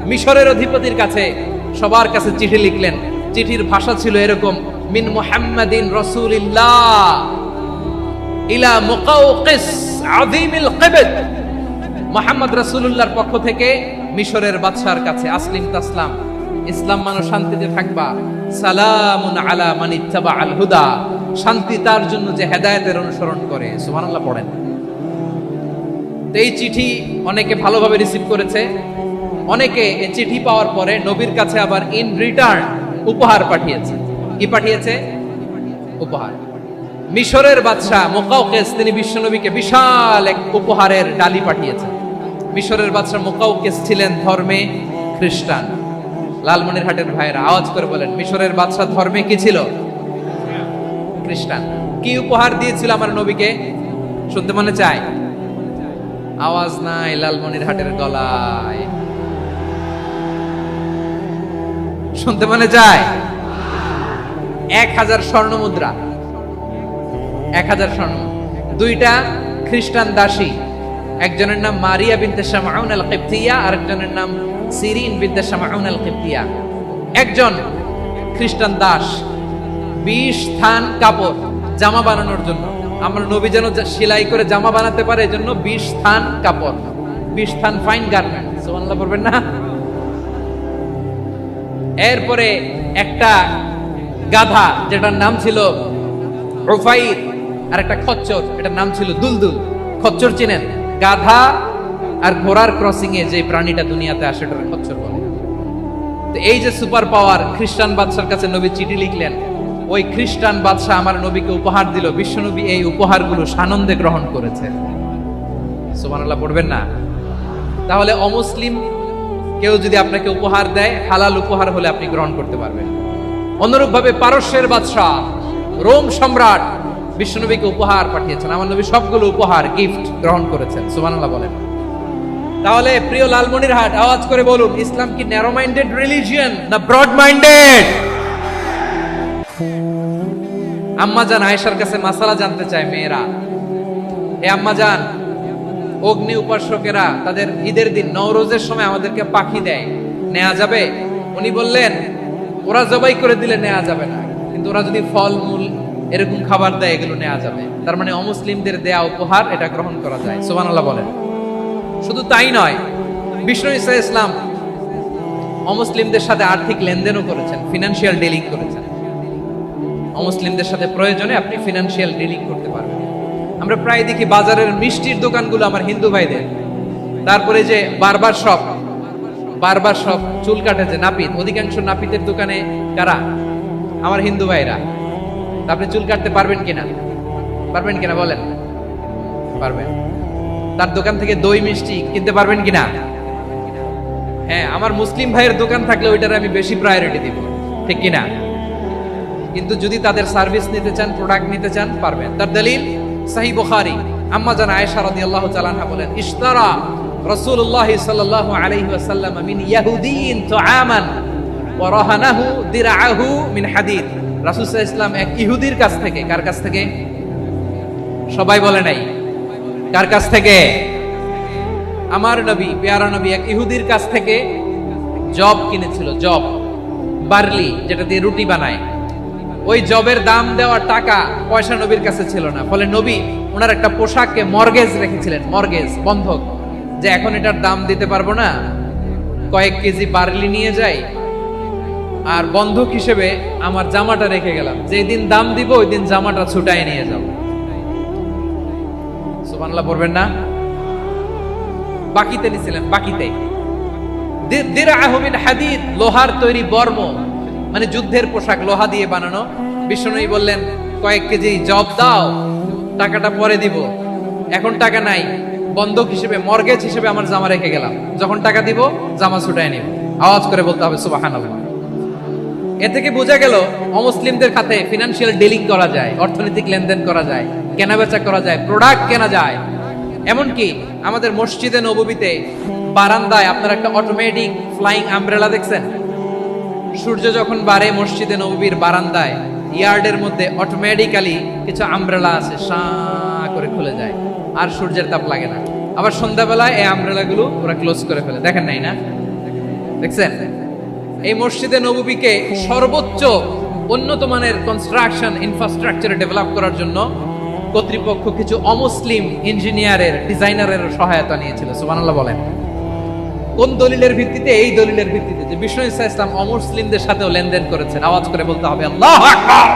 Speaker 1: মিশরের অধিপতির কাছে, সবার কাছে চিঠি লিখলেন। চিঠির ভাষা ছিল এরকম, মিন মুহাম্মাদিন রাসূলিল্লাহ ইলা মুকাওকিস আযীমিল কিবত, মুহাম্মদ রাসূলুল্লাহর পক্ষ থেকে মিশরের বাদশার কাছে, আসলিম তাসলাম, ইসলাম মানো শান্তিতে থাকবা, সালামুন আলা মান ইত্তাবাআল হুদা, শান্তি তার জন্য যে হেদায়েতের অনুসরণ করে। সুবহানাল্লাহ পড়েন। এই চিঠি অনেকে ভালোভাবে রিসিভ করেছে, অনেকে এই চিঠি পাওয়ার পরে নবীর কাছে আবার ইন রিটার্ন উপহার পাঠিয়েছে। কি পাঠিয়েছে? উপহার। মিশরের বাদশা মুকাওকিস তিনি বিশ্বনবীকে বিশাল এক উপহারের ডালি পাঠিয়েছেন। মিশরের বাদশা মুকাওকিস ছিলেন ধর্মে খ্রিস্টান। লালমনিরহাটের ভাইরা আওয়াজ করে বলেন, মিশরের বাদশা ধর্মে কি ছিল? খ্রিস্টান। কি উপহার দিয়েছিল আমার নবীকে? শুনতে মনে চায়? আওয়াজ নাই লালমনিরহাটের গলায়, শুনতে মনে চায়? 1000 স্বর্ণ মুদ্রা, 1000 স্বর্ণ, 2টা খ্রিস্টান দাসী, একজনের নাম মারিয়া বিনতে শামউন আল কিবতিয়া, আরেকজনের নাম সিরিন বিনতে শামউন আল কিবতিয়া। একজন খ্রিস্টান দাস 20 থান কাপড় জামা বানানোর জন্য, আমরা নবী যেন সেলাই করে জামা বানাতে পারে এজন্য 20 থান কাপড়, 20 থান ফাইন গার্মেন্ট। সুবহানাল্লাহ পড়বেন না? এরপরে একটা গাধা যেটার নাম ছিল উফাইর, আর একটা খচ্চর, এটার নাম ছিল দুলদুল। খচ্চর চিনেন? গাধা আর ঘোড়ার ক্রসিং এ যে প্রাণীটা দুনিয়াতে আসে ওটার খচ্চর বলে। তো এই যে সুপার পাওয়ার খ্রিস্টান বাদশার কাছে নবী চিঠি লিখলেন, ওই খ্রিস্টান বাদশা আমার নবীকে উপহার দিল, বিশ্বনবী এই উপহারগুলো সানন্দে গ্রহণ করেছে। সুবহানাল্লাহ পড়বেন না? তাহলে অমুসলিম কেউ যদি আপনাকে উপহার দেয়, হালাল উপহার হলে আপনি গ্রহণ করতে পারবেন। অনুরূপ ভাবে পারস্যের বাদশা, রোম সম্রাট বিশ্বনবীকে উপহার পাঠিয়েছেন, আমার নবী সবগুলো উপহার গিফট গ্রহণ করেছেন। সুবহানাল্লাহ বলেন। তাহলে প্রিয় লালমনিরহাট আওয়াজ করে বলুন, ইসলাম কি ন্যারো মাইন্ডেড রিলিজিয়ন না ব্রড মাইন্ডেড? আম্মাজান আয়েশার কাছে মাসালা জানতে চায় মেয়েরা, এ আম্মাজান, অগ্নি উপাসকেরা তাদের ঈদের দিন নওরোজের সময় আমাদেরকে পাখি দেয়, নেওয়া যাবে? উনি বললেন, ওরা জবাই করে দিলে নেওয়া যাবে না, কিন্তু ওরা যদি ফল মূল এরকম খাবার দেয় এগুলো নেওয়া যাবে। তার মানে অমুসলিমদের দেয়া উপহার এটা গ্রহণ করা যায়। সুবহানাল্লাহ বলেন। শুধু তাই নয়, বিষ্ণু ঈসা ইসলাম অমুসলিমদের সাথে আর্থিক লেনদেনও করেছেন, ফিনান্সিয়াল ডিলিং করেছেন। অমুসলিমদের সাথে প্রয়োজনে আপনি ফিনান্সিয়াল ডিলিং করতে পারবেন। আমরা প্রায় দেখি বাজারের মিষ্টির দোকানগুলো আমার হিন্দু ভাইদের, তারপরে যে বারবার শপ, চুল কাটে যে নাপিত, অধিকাংশ নাপিতের দোকানে কারা? আমার হিন্দু ভাইরা। আপনি চুল কাটতে পারবেন কিনা? পারবেন কিনা বলেন? পারবেন। তার দোকান থেকে দই মিষ্টি কিনতে পারবেন কিনা? হ্যাঁ, আমার মুসলিম ভাইয়ের দোকান থাকলে ওইটার আমি বেশি প্রায়োরিটি দিব, ঠিক কিনা? কিন্তু যদি তাদের সার্ভিস নিতে চান, প্রোডাক্ট নিতে চান, পারবেন। তার দলিল সহিহ বুখারী, আম্মা জান আয়েশা রাদিয়াল্লাহু তাআলা আনহা বলেন, ইশতারা রাসূলুল্লাহ সাল্লাল্লাহু আলাইহি ওয়াসাল্লাম মিন ইয়াহুদিয়িন তুআমান ওয়া রাহানাহু দিরআহু মিন হাদিদ। রাসূল সাল্লাল্লাহু আলাইহি ওয়াসাল্লাম এক ইহুদির কাছ থেকে, কার কাছ থেকে? সবাই বলে নাই কার কাছ থেকে? আমার নবী, পেয়ারা নবী এক ইহুদির কাছ থেকে জব কিনেছিল, জব, বার্লি, যেটা দিয়ে রুটি বানায়। ওই জবের দাম দেওয়ার টাকা পয়সা নবীর কাছে ছিল না, ফলে নবী ওনার একটা পোশাককে মর্গেজ রেখেছিলেন, মর্গেজ, বন্ধক, যে এখন এটার দাম দিতে পারবো না, কয়েক কেজি বার্লি নিয়ে যাই আর বন্ধক হিসেবে আমার জামাটা রেখে গেলাম, যেদিন দাম দিব ওই দিন জামাটা ছুটাই নিয়ে যাব। সুবহানাল্লাহ পড়বেন না? বাকিতে নিছিলেন, বাকিতে। দিরআহু মিন হাদিদ, লোহার তৈরি বর্ম, মানে যুদ্ধের পোশাক, লোহা দিয়ে বানানো। বিষ্ণুনবী বললেন, কয়েক কেজি জব দাও, টাকাটা পরে দিব, এখন টাকা নাই, বন্ধক হিসেবে, মর্গেজ হিসেবে আমার জামা রেখে গেলাম, যখন টাকা দিব জামা ছুটায় নিব। আওয়াজ করে বলতে হবে সুবহানাল্লাহ। এ থেকে বোঝা গেল অমুসলিমদের সাথে ফিনান্সিয়াল ডিলিং করা যায়, অর্থনৈতিক লেনদেন করা যায়, কেনাবেচা করা যায়, প্রোডাক্ট কেনা যায়। এমনকি আমাদের মসজিদে নববীতে বারান্দায় আপনারা একটা অটোমেটিক ফ্লাইং আমব্রেলা দেখছেন? সূর্য যখন বাড়ে মসজিদে নববীর বারান্দায় ইয়ার্ডের মধ্যে অটোমেটিক্যালি কিছু আমব্রেলা আছে, সাঁ করে খুলে যায়, আর সূর্যের তাপ লাগে না। আবার সন্ধ্যাবেলায় এই আমব্রেলাগুলো ওরা ক্লোজ করে ফেলে, দেখেন নাই না? দেখছেন? এই মসজিদে নববীকে সর্বোচ্চ উন্নত মানের কনস্ট্রাকশন ইনফ্রাস্ট্রাকচারে ডেভেলপ করার জন্য কর্তৃপক্ষ কিছু অমুসলিম ইঞ্জিনিয়ারের, ডিজাইনারের সহায়তা নিয়েছিল। সুবহানাল্লাহ বলেন। কোন দলিলের ভিত্তিতে? এই দলিলের ভিত্তিতে যে বিষ্ণু ঈসা ইসলাম অমুসলিমদের সাথেও লেনদেন করেছেন। আওয়াজ করে বলতে হবে আল্লাহু আকবার।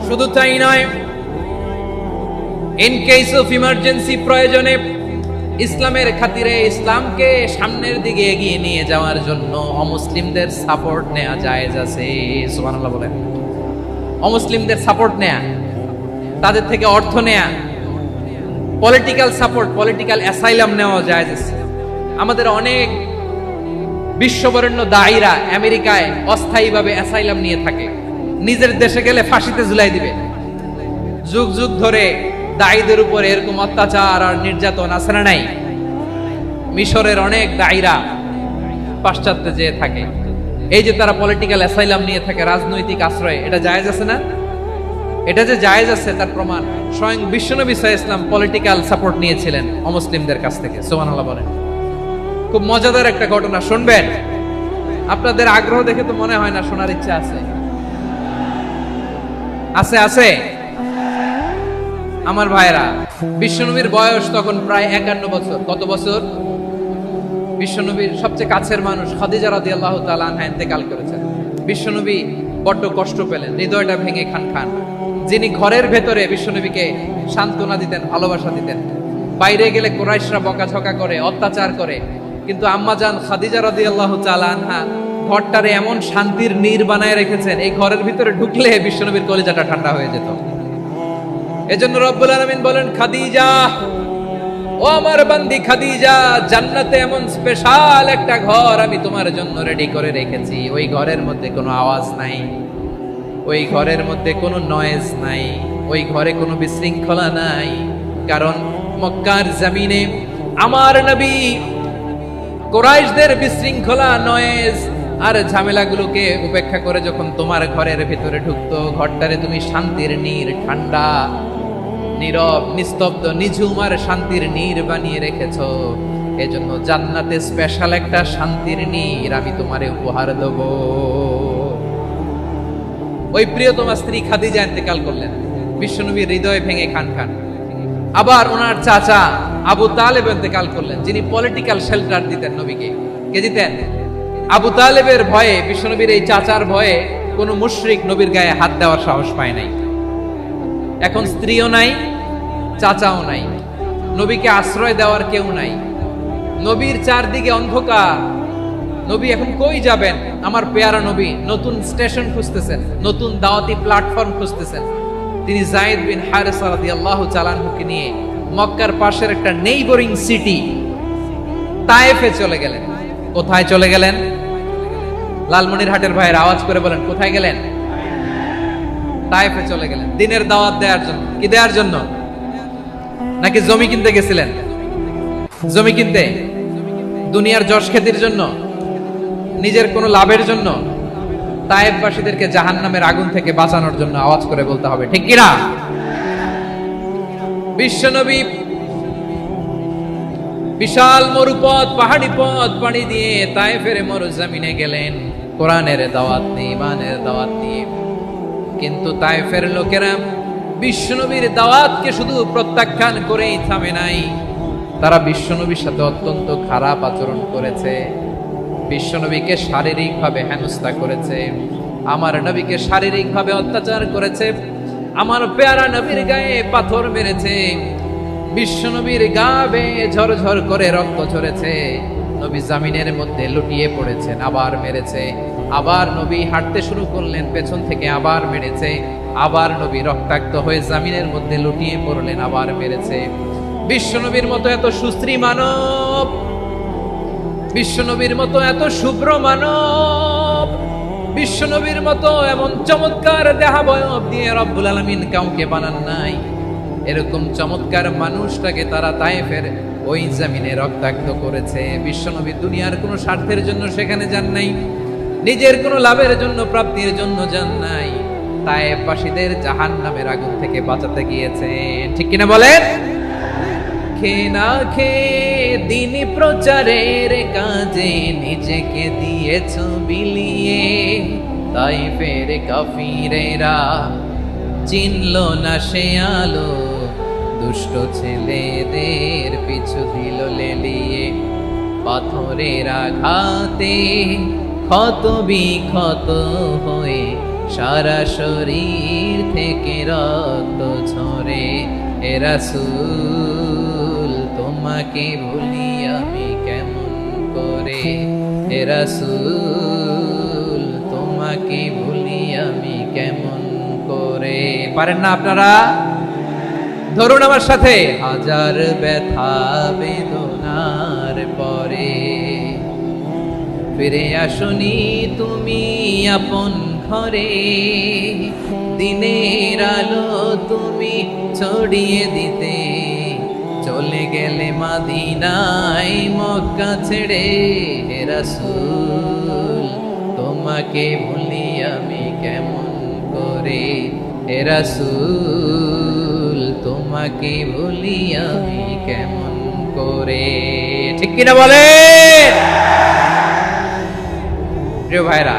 Speaker 1: শুধু তাই নয়, ইন কেস অফ ইমার্জেন্সি, প্রয়োজনে ইসলামের খাতিরে ইসলামকে সামনের দিকে এগিয়ে নিয়ে যাওয়ার জন্য অমুসলিমদের সাপোর্ট নেওয়া জায়েজ আছে। সুবহানাল্লাহ বলেন। অমুসলিমদের সাপোর্ট নেয়া, তাদের থেকে অর্থ নেয়া, পলিটিক্যাল সাপোর্ট, পলিটিক্যাল অ্যাসাইলাম নেওয়া জায়েজ আছে। আমাদের অনেক বিশ্ববরেণ্য দায়ীরা আমেরিকায় অস্থায়ীভাবে অ্যাসাইলাম নিয়ে থাকে, নিজের দেশে গেলে ফাঁসিতে ঝুলাই দিবে। যুগ যুগ ধরে দায়ীদের উপর এরকম অত্যাচার আর নির্যাতন আছে না নাই? মিশরের অনেক দায়ীরা পাশ্চাত্যে যেয়ে থাকে, এই যে তারা পলিটিক্যাল অ্যাসাইলাম নিয়ে থাকে, রাজনৈতিক আশ্রয়, এটা জায়েজ আছে না? এটা যে জায়েজ আছে তার প্রমাণ স্বয়ং বিশ্বনবী সাল্লাল্লাহু আলাইহি ওয়াসাল্লাম পলিটিক্যাল সাপোর্ট নিয়েছিলেন অমুসলিমদের কাছ থেকে। সুবহানাল্লাহ বলেন। খুব মজাদার একটা ঘটনা, শুনবেন? আপনাদের আগ্রহ দেখে তো মনে হয় না শোনার ইচ্ছা আছে। আছে আছে আমার ভাইরা, বিশ্বনবীর বয়স তখন প্রায় 51 বছর। কত বছর? বিশ্বনবীর সবচেয়ে কাছের মানুষ খাদিজা রাদিয়াল্লাহু তাআলা আনহা ইন্তেকাল করেছেন। বিশ্বনবী বড্ড কষ্ট পেলেন, হৃদয়টা ভেঙে খান খান। যিনি ঘরের ভেতরে বিশ্বনবীকে সান্ত্বনা দিতেন, ভালোবাসা দিতেন, বাইরে গেলে কুরাইশরা বকাঝকা করে, অত্যাচার করে, কিন্তু আম্মাজান খাদিজা রাদিয়াল্লাহু তাআলা আনহা ঘরটারে এমন শান্তির নীড় বানায় রেখেছেন, এই ঘরের ভিতরে ঢুকলে বিশ্বনবীর কলিজাটা ঠান্ডা হয়ে যেত। এজন্য রব্বুল আলামিন বলেন, খাদিজা, ও আমার বান্দি খাদিজা, জান্নাতে এমন স্পেশাল একটা ঘর আমি তোমার জন্য রেডি করে রেখেছি। ওই ঘরের মধ্যে কোনো আওয়াজ নাই, ওই ঘরের মধ্যে কোনো নয়েজ নাই, ওই ঘরে কোনো বিশৃঙ্খলা নাই। কারণ মক্কার জমিনে আমার নবী কুরাইশদের বিশৃঙ্খলা, নয়েজ আর ঝামেলাগুলোকে উপেক্ষা করে যখন তোমার ঘরের ভিতরে ঢুকতো, ঘরটারে তুমি শান্তির নীড়, ঠান্ডা, নীরব, নিস্তব্ধ, নিঝুম আর শান্তির নীড় বানিয়ে রেখেছো। এজন্য জান্নাতে স্পেশাল একটা শান্তির নীড় আমি তোমারে উপহার দেব। ওই প্রিয়তমা স্ত্রী খাদিজা ইন্তেকাল করলেন, বিশ্বনবীর হৃদয় ভেঙে খান খান। আবার ওনার চাচা আবু তালেব ইন্তেকাল করলেন, যিনি পলিটিক্যাল শেল্টার দিতেন নবীকে। কে দিতেন? আবু তালেবের ভয়ে, বিশ্বনবীর এই চাচার ভয়ে কোনো মুশরিক নবীর গায়ে হাত দেওয়ার সাহস পায় নাই। এখন স্ত্রীও নাই, চাচাও নাই, নবীকে আশ্রয় দেওয়ার কেউ নাই, নবীর চারদিকে অন্ধকার। নবী এখন কই যাবেন? আমার পেয়ারা নবী নতুন স্টেশন খুঁজতেছেন, নতুন দাওয়াতি প্ল্যাটফর্ম খুঁজতেছেন। তিনি যায়েদ বিন হারেসা রাদিয়াল্লাহু তাআলা আনহুকে নিয়ে মক্কার পাশের একটা নেইবরিং সিটি তায়েফে চলে গেলেন। কোথায় চলে গেলেন? লালমনিরহাটের ভাইয়ের আওয়াজ করে বলেন, কোথায় গেলেন? তায়েফে চলে গেলেন দিনের দাওয়াত দেওয়ার জন্য। কি দেওয়ার জন্য? নাকি জমি কিনতে গেছিলেন? জমি কিনতে, দুনিয়ার যশ খ্যাতির জন্য, নিজের কোনো লাভের জন্য? তায়েফবাসীদেরকে জাহান্নামের আগুন থেকে বাঁচানোর জন্য। আওয়াজ করে বলতে হবে ঠিক কিনা? বিশ্বনবী বিশাল মরুপথ, পাহাড়ি পথ পাড়ি দিয়ে তায়েফের মরুজমিনে গেলেন কোরআনের দাওয়াত নিয়ে, ইমানের দাওয়াত নিয়ে। কিন্তু তায়েফের লোকেরা বিশ্বনবীর দাওয়াতকে শুধু প্রত্যাখ্যান করেই থামে নাই, তারা বিশ্বনবীর সাথে অত্যন্ত খারাপ আচরণ করেছে। বিশ্বনবীকে শারীরিকভাবে হেনস্থা করেছে, আমার নবীকে শারীরিকভাবে অত্যাচার করেছে, আমার পেয়ারা নবীর গায়ে পাথর মেরেছে, বিশ্বনবীর গা বেয়ে ঝরঝর করে রক্ত ঝরেছে, নবী জামিনের মধ্যে লুটিয়ে পড়েছেন, আবার মেরেছে, আবার নবী হাঁটতে শুরু করলেন, পেছন থেকে আবার মেরেছে, আবার নবী রক্তাক্ত হয়ে জামিনের মধ্যে লুটিয়ে পড়লেন, আবার মেরেছে। বিশ্বনবীর মতো এত সুশ্রী মানব, বিশ্বনবীর মতো এত শুভ্র মানব, বিশ্বনবীর মতো এমন চমৎকার দেহাবয়ব দিয়ে রব্বুল আলামিন কাউকে বানান নাই। এরকম চমৎকার মানুষটাকে তারা তায়েফের ওই জমিনে রক্তাক্ত করেছে। বিশ্বনবী দুনিয়ার কোনো স্বার্থের জন্য সেখানে যান নাই, নিজের কোনো লাভের জন্য, প্রাপ্তির জন্য যান নাই। তায়েফবাসীদের জাহান্নামের আগুন থেকে বাঁচাতে গিয়েছেন। ঠিক কিনা বলেন? খেয়ে না খেয়ে দিন প্রচারের কাজে নিজেকে দিয়েছ বিলিয়ে। তায়েফের কাফিরেরা চিনল না সে আলো, দুষ্ট ছেলেদের পিছু দিল লেলিয়ে। পাথরের আঘাতে ক্ষত বিক্ষত হয়ে সারা শরীর থেকে রক্ত ঝরে। হে রাসূল তোমাকে ভুলি আমি কেমন করে, হে রাসূল তোমাকে ভুলি আমি কেমন করে। পারেন না আপনারা? ধরুন আমার সাথে। হাজার ব্যথা বেদনার পরে ফিরে আসনি তুমি আপন ঘরে। দিনের আলো তুমি ছড়িয়ে দিতে চলে গেলে মদিনায় মক্কা ছেড়ে। হে রাসূল তোমাকে ভুলি আমি কেমন করে, হে রাসূল তোমাকে ভুলি আমি কেমন করে। ঠিক কিনা বলেন? প্রিয় ভাইরা,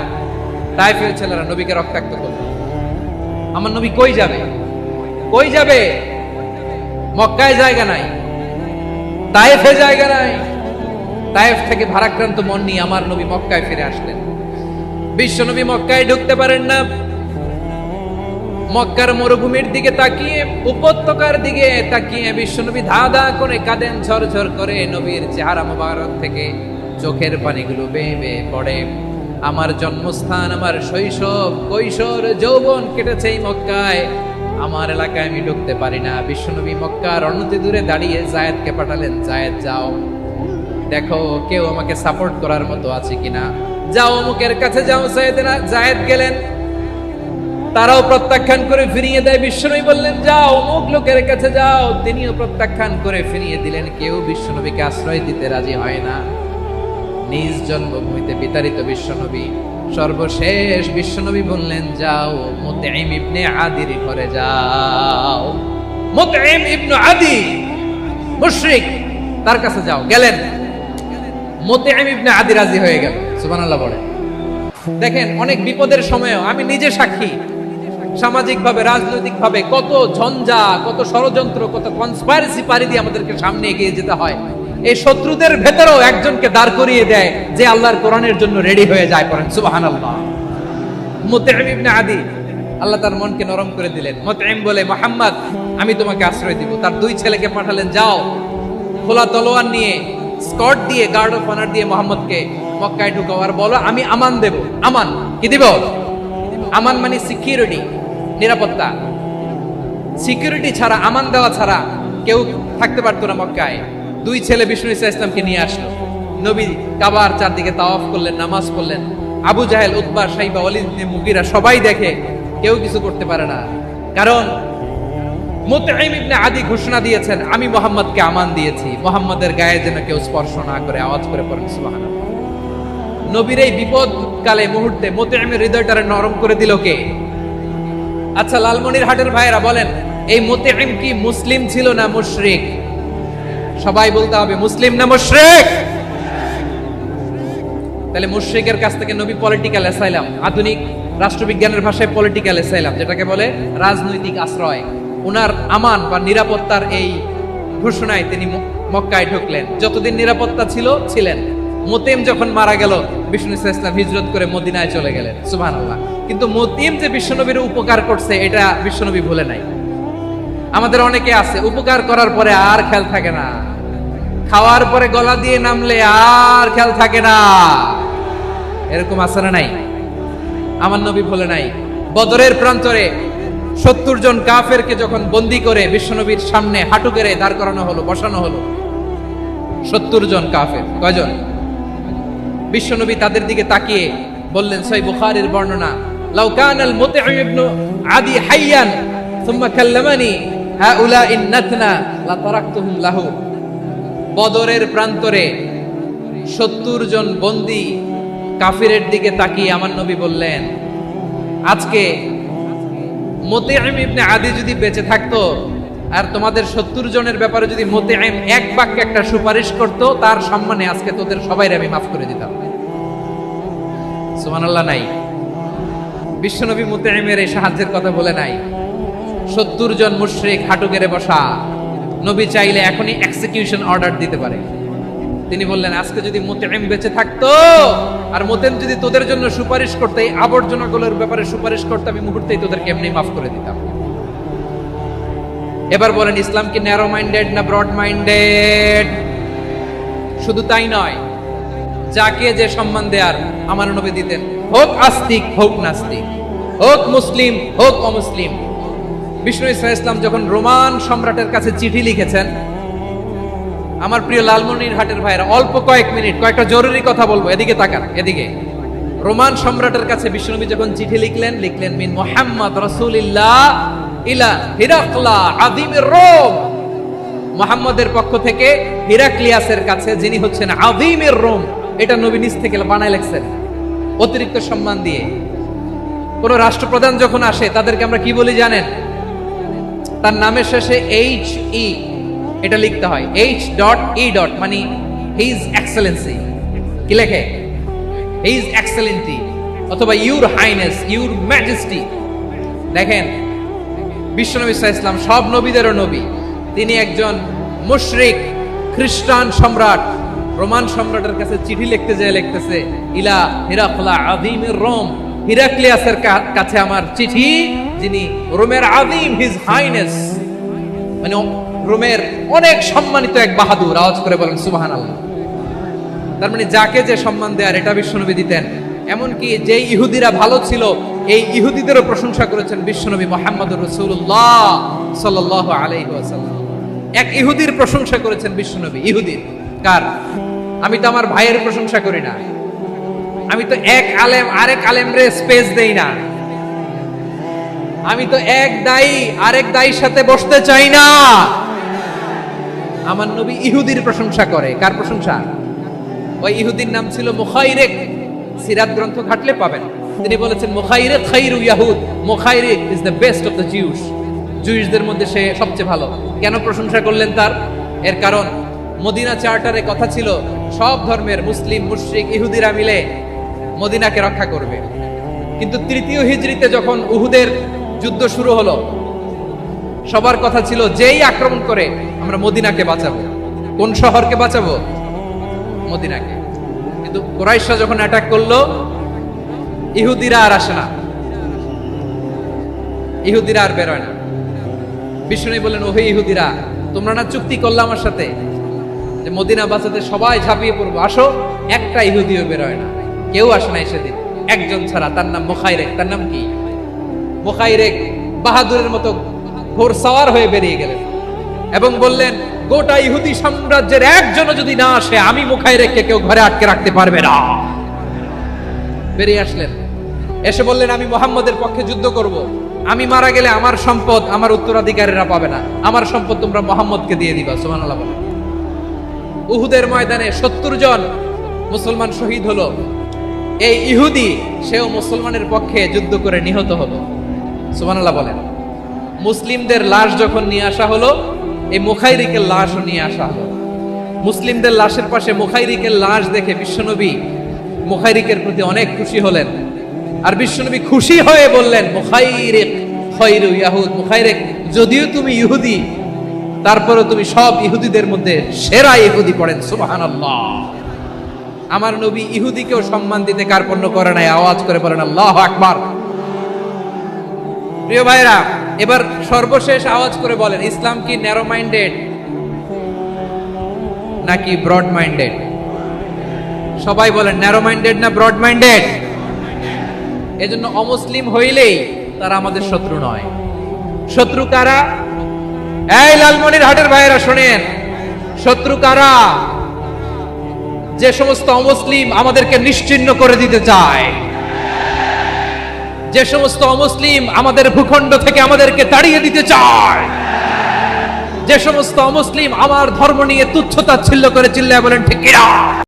Speaker 1: তায়েফের ছেলেরা নবীকে রক্তাক্ত করল। আমার নবী কই যাবে? কই যাবে? মক্কায় জায়গা নাই, তায়েফে জায়গা নাই। তায়েফ থেকে ভারাক্রান্ত মন নিয়ে আমার নবী মক্কায় ফিরে আসলেন। বিশ্ব নবী মক্কায় ঢুকতে পারেন না। মক্কার মরুভূমির দিকে তাকিয়ে, উপত্যকার দিকে তাকিয়ে বিশ্বনবী ধা ধা করে কাঁদেন, ঝরঝর করে। নবীর চেহারা মোবারক থেকে চোখের পানিগুলো বেয়ে বেয়ে পড়ে। আমার জন্মস্থান, আমার শৈশব, কৈশোর, যৌবন কেটেছে এই মক্কায়। আমার এলাকায় আমি ঢুকতে পারি না। বিশ্বনবী মক্কার অনতি দূরে দাঁড়িয়ে জায়েদকে পাঠালেন, জায়েদ যাও, দেখো কেউ আমাকে সাপোর্ট করার মতো আছে কিনা, যাও অমুকের কাছে যাও। জায়েদ গেলেন, তারাও প্রত্যাখ্যান করে ফিরিয়ে দেয়। বিশ্বনবী বললেন যাও অমুক লোকের কাছে যাও, তিনিও প্রত্যাখ্যান করে ফিরিয়ে দিলেন। কেউ বিশ্বনবীকে আশ্রয় দিতে রাজি হয় না। নিজ জন্মভূমিতে বিতাড়িত বিশ্বনবী সর্বশেষ বিশ্বনবী বললেন যাও মুতঈম ইবনে আদির ঘরে যাও। মুতঈম ইবনে আদি মুশরিক, তার কাছে যাও। গেলেন, মুতঈম ইবনে আদি রাজি হয়ে গেল। সুবহানাল্লাহ বলে। দেখেন, অনেক বিপদের সময়ও আমি নিজে সাক্ষী, সামাজিকভাবে, রাজনৈতিকভাবে কত ঝঞ্ঝা, কত ষড়যন্ত্র, কত কনস্পাইরেসি পাড়ি দিয়ে আমাদেরকে সামনে এগিয়ে যেতে হয়। এই শত্রুদের ভেতরেও একজনকে দাঁড় করিয়ে দেয় যে আল্লাহর কোরআনের জন্য রেডি হয়ে যায়। পড়েন সুবহানাল্লাহ। মুতঈম ইবনে আদি, আল্লাহ তার মনকে নরম করে দিলেন। মুতঈম বলে, মুহাম্মদ আমি তোমাকে আশ্রয় দিব। তার দুই ছেলেকে পাঠালেন, যাও খোলা তলোয়ার নিয়ে, স্কট দিয়ে, গার্ড অফ অনার দিয়ে মুহাম্মদকে মক্কায় ঢুকাও আর বলো আমি আমান দেব। আমান কি দিব? আমান মানে সিকিউরিটি, নিরাপত্তা। সিকিউরিটি ছাড়া, আমান দেওয়া ছাড়া কেউ থাকতে পারতো না মক্কায়। দুই ছেলে বিষ্ণু ইসা ইসলামকে নিয়ে আসলো। নবী কাবার চারদিকে তাওয়াফ করলেন, নামাজ পড়লেন। আবু জাহেল, উতবা, শাইবা, ওয়ালিদ ইবনে মুগীরা সবাই দেখে, কেউ কিছু করতে পারে না। কারণ মুতঈম ইবনে আদি ঘোষণা দিয়েছেন আমি মুহাম্মদকে আমান দিয়েছি, মুহাম্মদের গায়ে যেন কেউ স্পর্শ না করে। আওয়াজ করে পড়েন সুবহানাল্লাহ। নবীর এই বিপদ কালে মুহূর্তে মুতঈমের হৃদয়টারে নরম করে দিল কে? আচ্ছা লালমনিরহাটের ভাইয়েরা বলেন, এই মুতঈম কি মুসলিম ছিল না মুশরিক? সবাই বলতে হবে মুসলিম না মুশরিক? তাহলে মুশরিকের কাছ থেকে নবী পলিটিক্যাল অ্যাসাইলাম, আধুনিক রাষ্ট্রবিজ্ঞানের ভাষায় পলিটিক্যাল অ্যাসাইলাম, যেটাকে বলে রাজনৈতিক আশ্রয়, উনার আমান বা নিরাপত্তার এই ঘোষণায় তিনি মক্কায় ঢুকলেন। যতদিন নিরাপত্তা ছিল ছিলেন। মুতঈম যখন মারা গেল, বিষ্ণু ইসলাম হিজরত করে মদিনায় চলে গেলেন। সুবহানাল্লাহ। কিন্তু মুতঈম যে বিশ্বনবীর উপকার করছে এটা বিশ্বনবী ভুলে নাই। আমাদের অনেকে আছে উপকার করার পরে আর খেয়াল থাকে না, খাওয়ার পরে গলা দিয়ে নামলে আর খেয়াল থাকে না। এরকম আছে না নাই? আমার নবী ভুলে নাই। বদরের প্রান্তরে 70 জন কাফেরকে যখন বন্দী করে বিশ্বনবীর সামনে হাঁটু গেড়ে দাঁড় করানো হলো, বসানো হলো, 70 জন কাফের। কয়জন? বিশ্বনবী তাদের দিকে তাকিয়ে বললেন, সহিহ বুখারীর বর্ণনা, লাউ কানাল মুতঈম ইবনে আদি হাইয়ান সুম্মা কাল্লামানি হাউলাই নাতনা লা তারাকতুহুম লাহু। বদরের প্রান্তরে 70 জন বন্দী কাফিরের দিকে তাকিয়ে আমার নবী বললেন, আজকে মুতঈম ইবনে আদি যদি বেঁচে থাকতো আর তোমাদের 70 জনের ব্যাপারে যদি মুতঈম এক বাক্যে একটা সুপারিশ করত, তার সম্মানে আজকে তোদের সবাইকে আমি মাফ করে দিতাম। সুবহানাল্লাহ। নাই, বিশ্বনবী মুতঈমের এই সাহায্যের কথা বলে নাই। 70 জন মুশরিক হাঁটু গেড়ে বসা, নবী চাইলে এখনই এক্সিকিউশন অর্ডার দিতে পারে। তিনি বললেন, আজকে যদি মুতঈম বেঁচে থাকতো আর মুতঈম যদি তোদের জন্য সুপারিশ করতে, এই আবর্জনাগুলোর ব্যাপারে সুপারিশ করতে, আমি মুহূর্তেই তোদেরকে এমনি মাফ করে দিতাম। এবার বলেন, ইসলাম কি ন্যারো মাইন্ডেড না ব্রড মাইন্ডেড? শুধু তাই নয়, যাকে যে সম্মান দেয়ার আমার নবী দিতেন, হোক আস্তিক হোক নাস্তিক, হোক মুসলিম হোক অমুসলিম। বিষ্ণু ইসলাম যখন রোমান সম্রাটের কাছে চিঠি লিখেছেন, আমার প্রিয় লালমনিরহাটের ভাইরা, অল্প কয়েক মিনিট কয়েকটা জরুরি কথা বলবো, এদিকে তাকান, এদিকে। রোমান সম্রাটের কাছে বিশ্বনবী যখন চিঠি লিখলেন, মিন মুহাম্মদ রাসূলিল্লাহ ইলা হিরাকলা আযীমির রোম। মুহাম্মদের পক্ষ থেকে হিরাক্লিয়াসের কাছে, যিনি হচ্ছেন আযীমির রোম। এটা নবী নিজ থেকে বানায় লিখছেন, অতিরিক্ত সম্মান দিয়ে। কোন রাষ্ট্রপ্রধান যখন আসে, তাদেরকে আমরা কি বলি জানেন? তার নামের শেষে HE এটা লিখতে হয়, H.E. মানে হিজ এক্সেলেন্সি। কি লেখে? হিজ এক্সেলেন্সি, অথবা ইউর হাইনেস, ইউর ম্যাজেস্টি। দেখেন, বিশ্বনবী সাল্লাল্লাহু আলাইহি ওয়াসাল্লাম সব নবীদেরও নবী। তিনি একজন মুশরিক খ্রিস্টান সম্রাট, রোমান সম্রাটের কাছে চিঠি লিখতে যায়, লিখতেছে, ইলা হিরাকলা আযীমির রোম, হিরাক্লিয়াসের কাছে আমার চিঠি, যিনি রোমের আযীম, হিজ হাইনেস, মানে রোমের অনেক সম্মানিত এক বাহাদুর। আওয়াজ করে বলেন সুবহানাল্লাহ। তার মানে যাকে যে সম্মান দেয়ার, এটা বিশ্বনবী দিতেন। এমনকি যে ইহুদিরা ভালো ছিল, এই ইহুদিদেরও প্রশংসা করেছেন বিশ্বনবী মুহাম্মদুর রাসূলুল্লাহ সাল্লাল্লাহু আলাইহি ওয়াসাল্লাম। এক ইহুদির প্রশংসা করেছেন বিশ্বনবী। ইহুদির কার? আমি তো আমার ভাইয়ের প্রশংসা করি না, আমি তো এক আলেম আরেক আলেমরে স্পেস দেই না, আমি তো এক দায়ী আরেক দায়ীর সাথে বসতে চাই না। আমার নবী ইহুদির প্রশংসা করে। কার প্রশংসা? ওই ইহুদির নাম ছিল মুখাইরিক। সিরাত গ্রন্থ ঘাটলে পাবেন। তিনি বলেছেন, মুখাইরিক খাইরু ইয়াহুদ, Mukhayriq is the best of the Jews. জুইশদের মধ্যে সে সবচেয়ে ভালো। কেন প্রশংসা করলেন তার? এর কারণ মদিনা চার্টারে কথা ছিল, সব ধর্মের মুসলিম, মুশরিক, ইহুদিরা মিলে মদিনাকে রক্ষা করবে। কিন্তু 3য় হিজরিতে যখন উহুদের যুদ্ধ শুরু হলো, সবার কথা ছিল, যেই আক্রমণ করে আমরা মদিনাকে বাঁচাবো। কোন শহরকে বাঁচাবো? মদিনাকে। কিন্তু কুরাইশরা যখন অ্যাটাক করলো, ইহুদিরা আর আসে না, ইহুদিরা আর বেরোয় না। বিষ্ণু বললেন, ওহে ইহুদিরা, তোমরা না চুক্তি করলে আমার সাথে যে মদিনা বাঁচাতে সবাই ঝাঁপিয়ে পড়বো, আসো। একটা ইহুদিও বেরোয় না, কেউ আসে না সেদিন, একজন ছাড়া। তার নাম মুখাইরিক। তার নাম কি? মুখাইরিক বাহাদুরের মতো ঘোড়সাওয়ার হয়ে বেরিয়ে গেলেন এবং বললেন, গোটা ইহুদি সাম্রাজ্যের একজনও যদি না আসে, আমি মুখাইরিককে কেউ ঘরে আটকে রাখতে পারবে না। বেরিয়ে আসলেন, এসে বললেন, আমি মুহাম্মদের পক্ষে যুদ্ধ করব। আমি মারা গেলে আমার সম্পদ আমার উত্তরাধিকারীরা পাবে না, আমার সম্পদ তোমরা মুহাম্মদকে দিয়ে দিবা। সুবহানাল্লাহ বলেন। উহুদের ময়দানে 70 জন মুসলমান শহীদ হলো। এই ইহুদি, সেও মুসলমানের পক্ষে যুদ্ধ করে নিহত হলো। সুবহানাল্লাহ বলেন। মুসলিমদের লাশ যখন নিয়ে আসা হলো, এই মুখাইরিকের লাশও নিয়ে আসা হলো। মুসলিমদের লাশের পাশে মুখাইরিকের লাশ দেখে বিশ্বনবী মুখাইরিকের প্রতি অনেক খুশি হলেন। আর বিশ্বনবী খুশি হয়ে বললেন, মুখাইরিক খায়রু ইয়াহুদ, মুখাইরিক, যদিও তুমি ইহুদি, তারপরেও তুমি সব ইহুদিদের মধ্যে সেরা ইহুদি। পড়েন সুবহানাল্লাহ। আমার নবী ইহুদিকেও সম্মান দিতে কার্পণ্য করে নাই। আওয়াজ করে বলেন আল্লাহু আকবার। প্রিয় ভাইরা, এবার সর্বশেষ আওয়াজ করে বলেন, ইসলাম কি ন্যারো মাইন্ডেড নাকি ব্রড মাইন্ডেড? সবাই বলেন, ন্যারো মাইন্ডেড না ব্রড মাইন্ডেড? এজন্য অমুসলিম হইলেই তারা আমাদের শত্রু নয়। শত্রু কারা? এই লালমনিরহাটের ভাইয়েরা শোনেন, শত্রু কারা? যে সমস্ত অমুসলিম আমাদেরকে নিশ্চিহ্ন করে দিতে চায়, যে সমস্ত অমুসলিম আমাদের ভূখণ্ড থেকে আমাদেরকে তাড়িয়ে দিতে চায়, যে সমস্ত অমুসলিম আমার ধর্ম নিয়ে তুচ্ছতাচ্ছিল্য করে চিল্লায় বলেন ঠিক কিনা?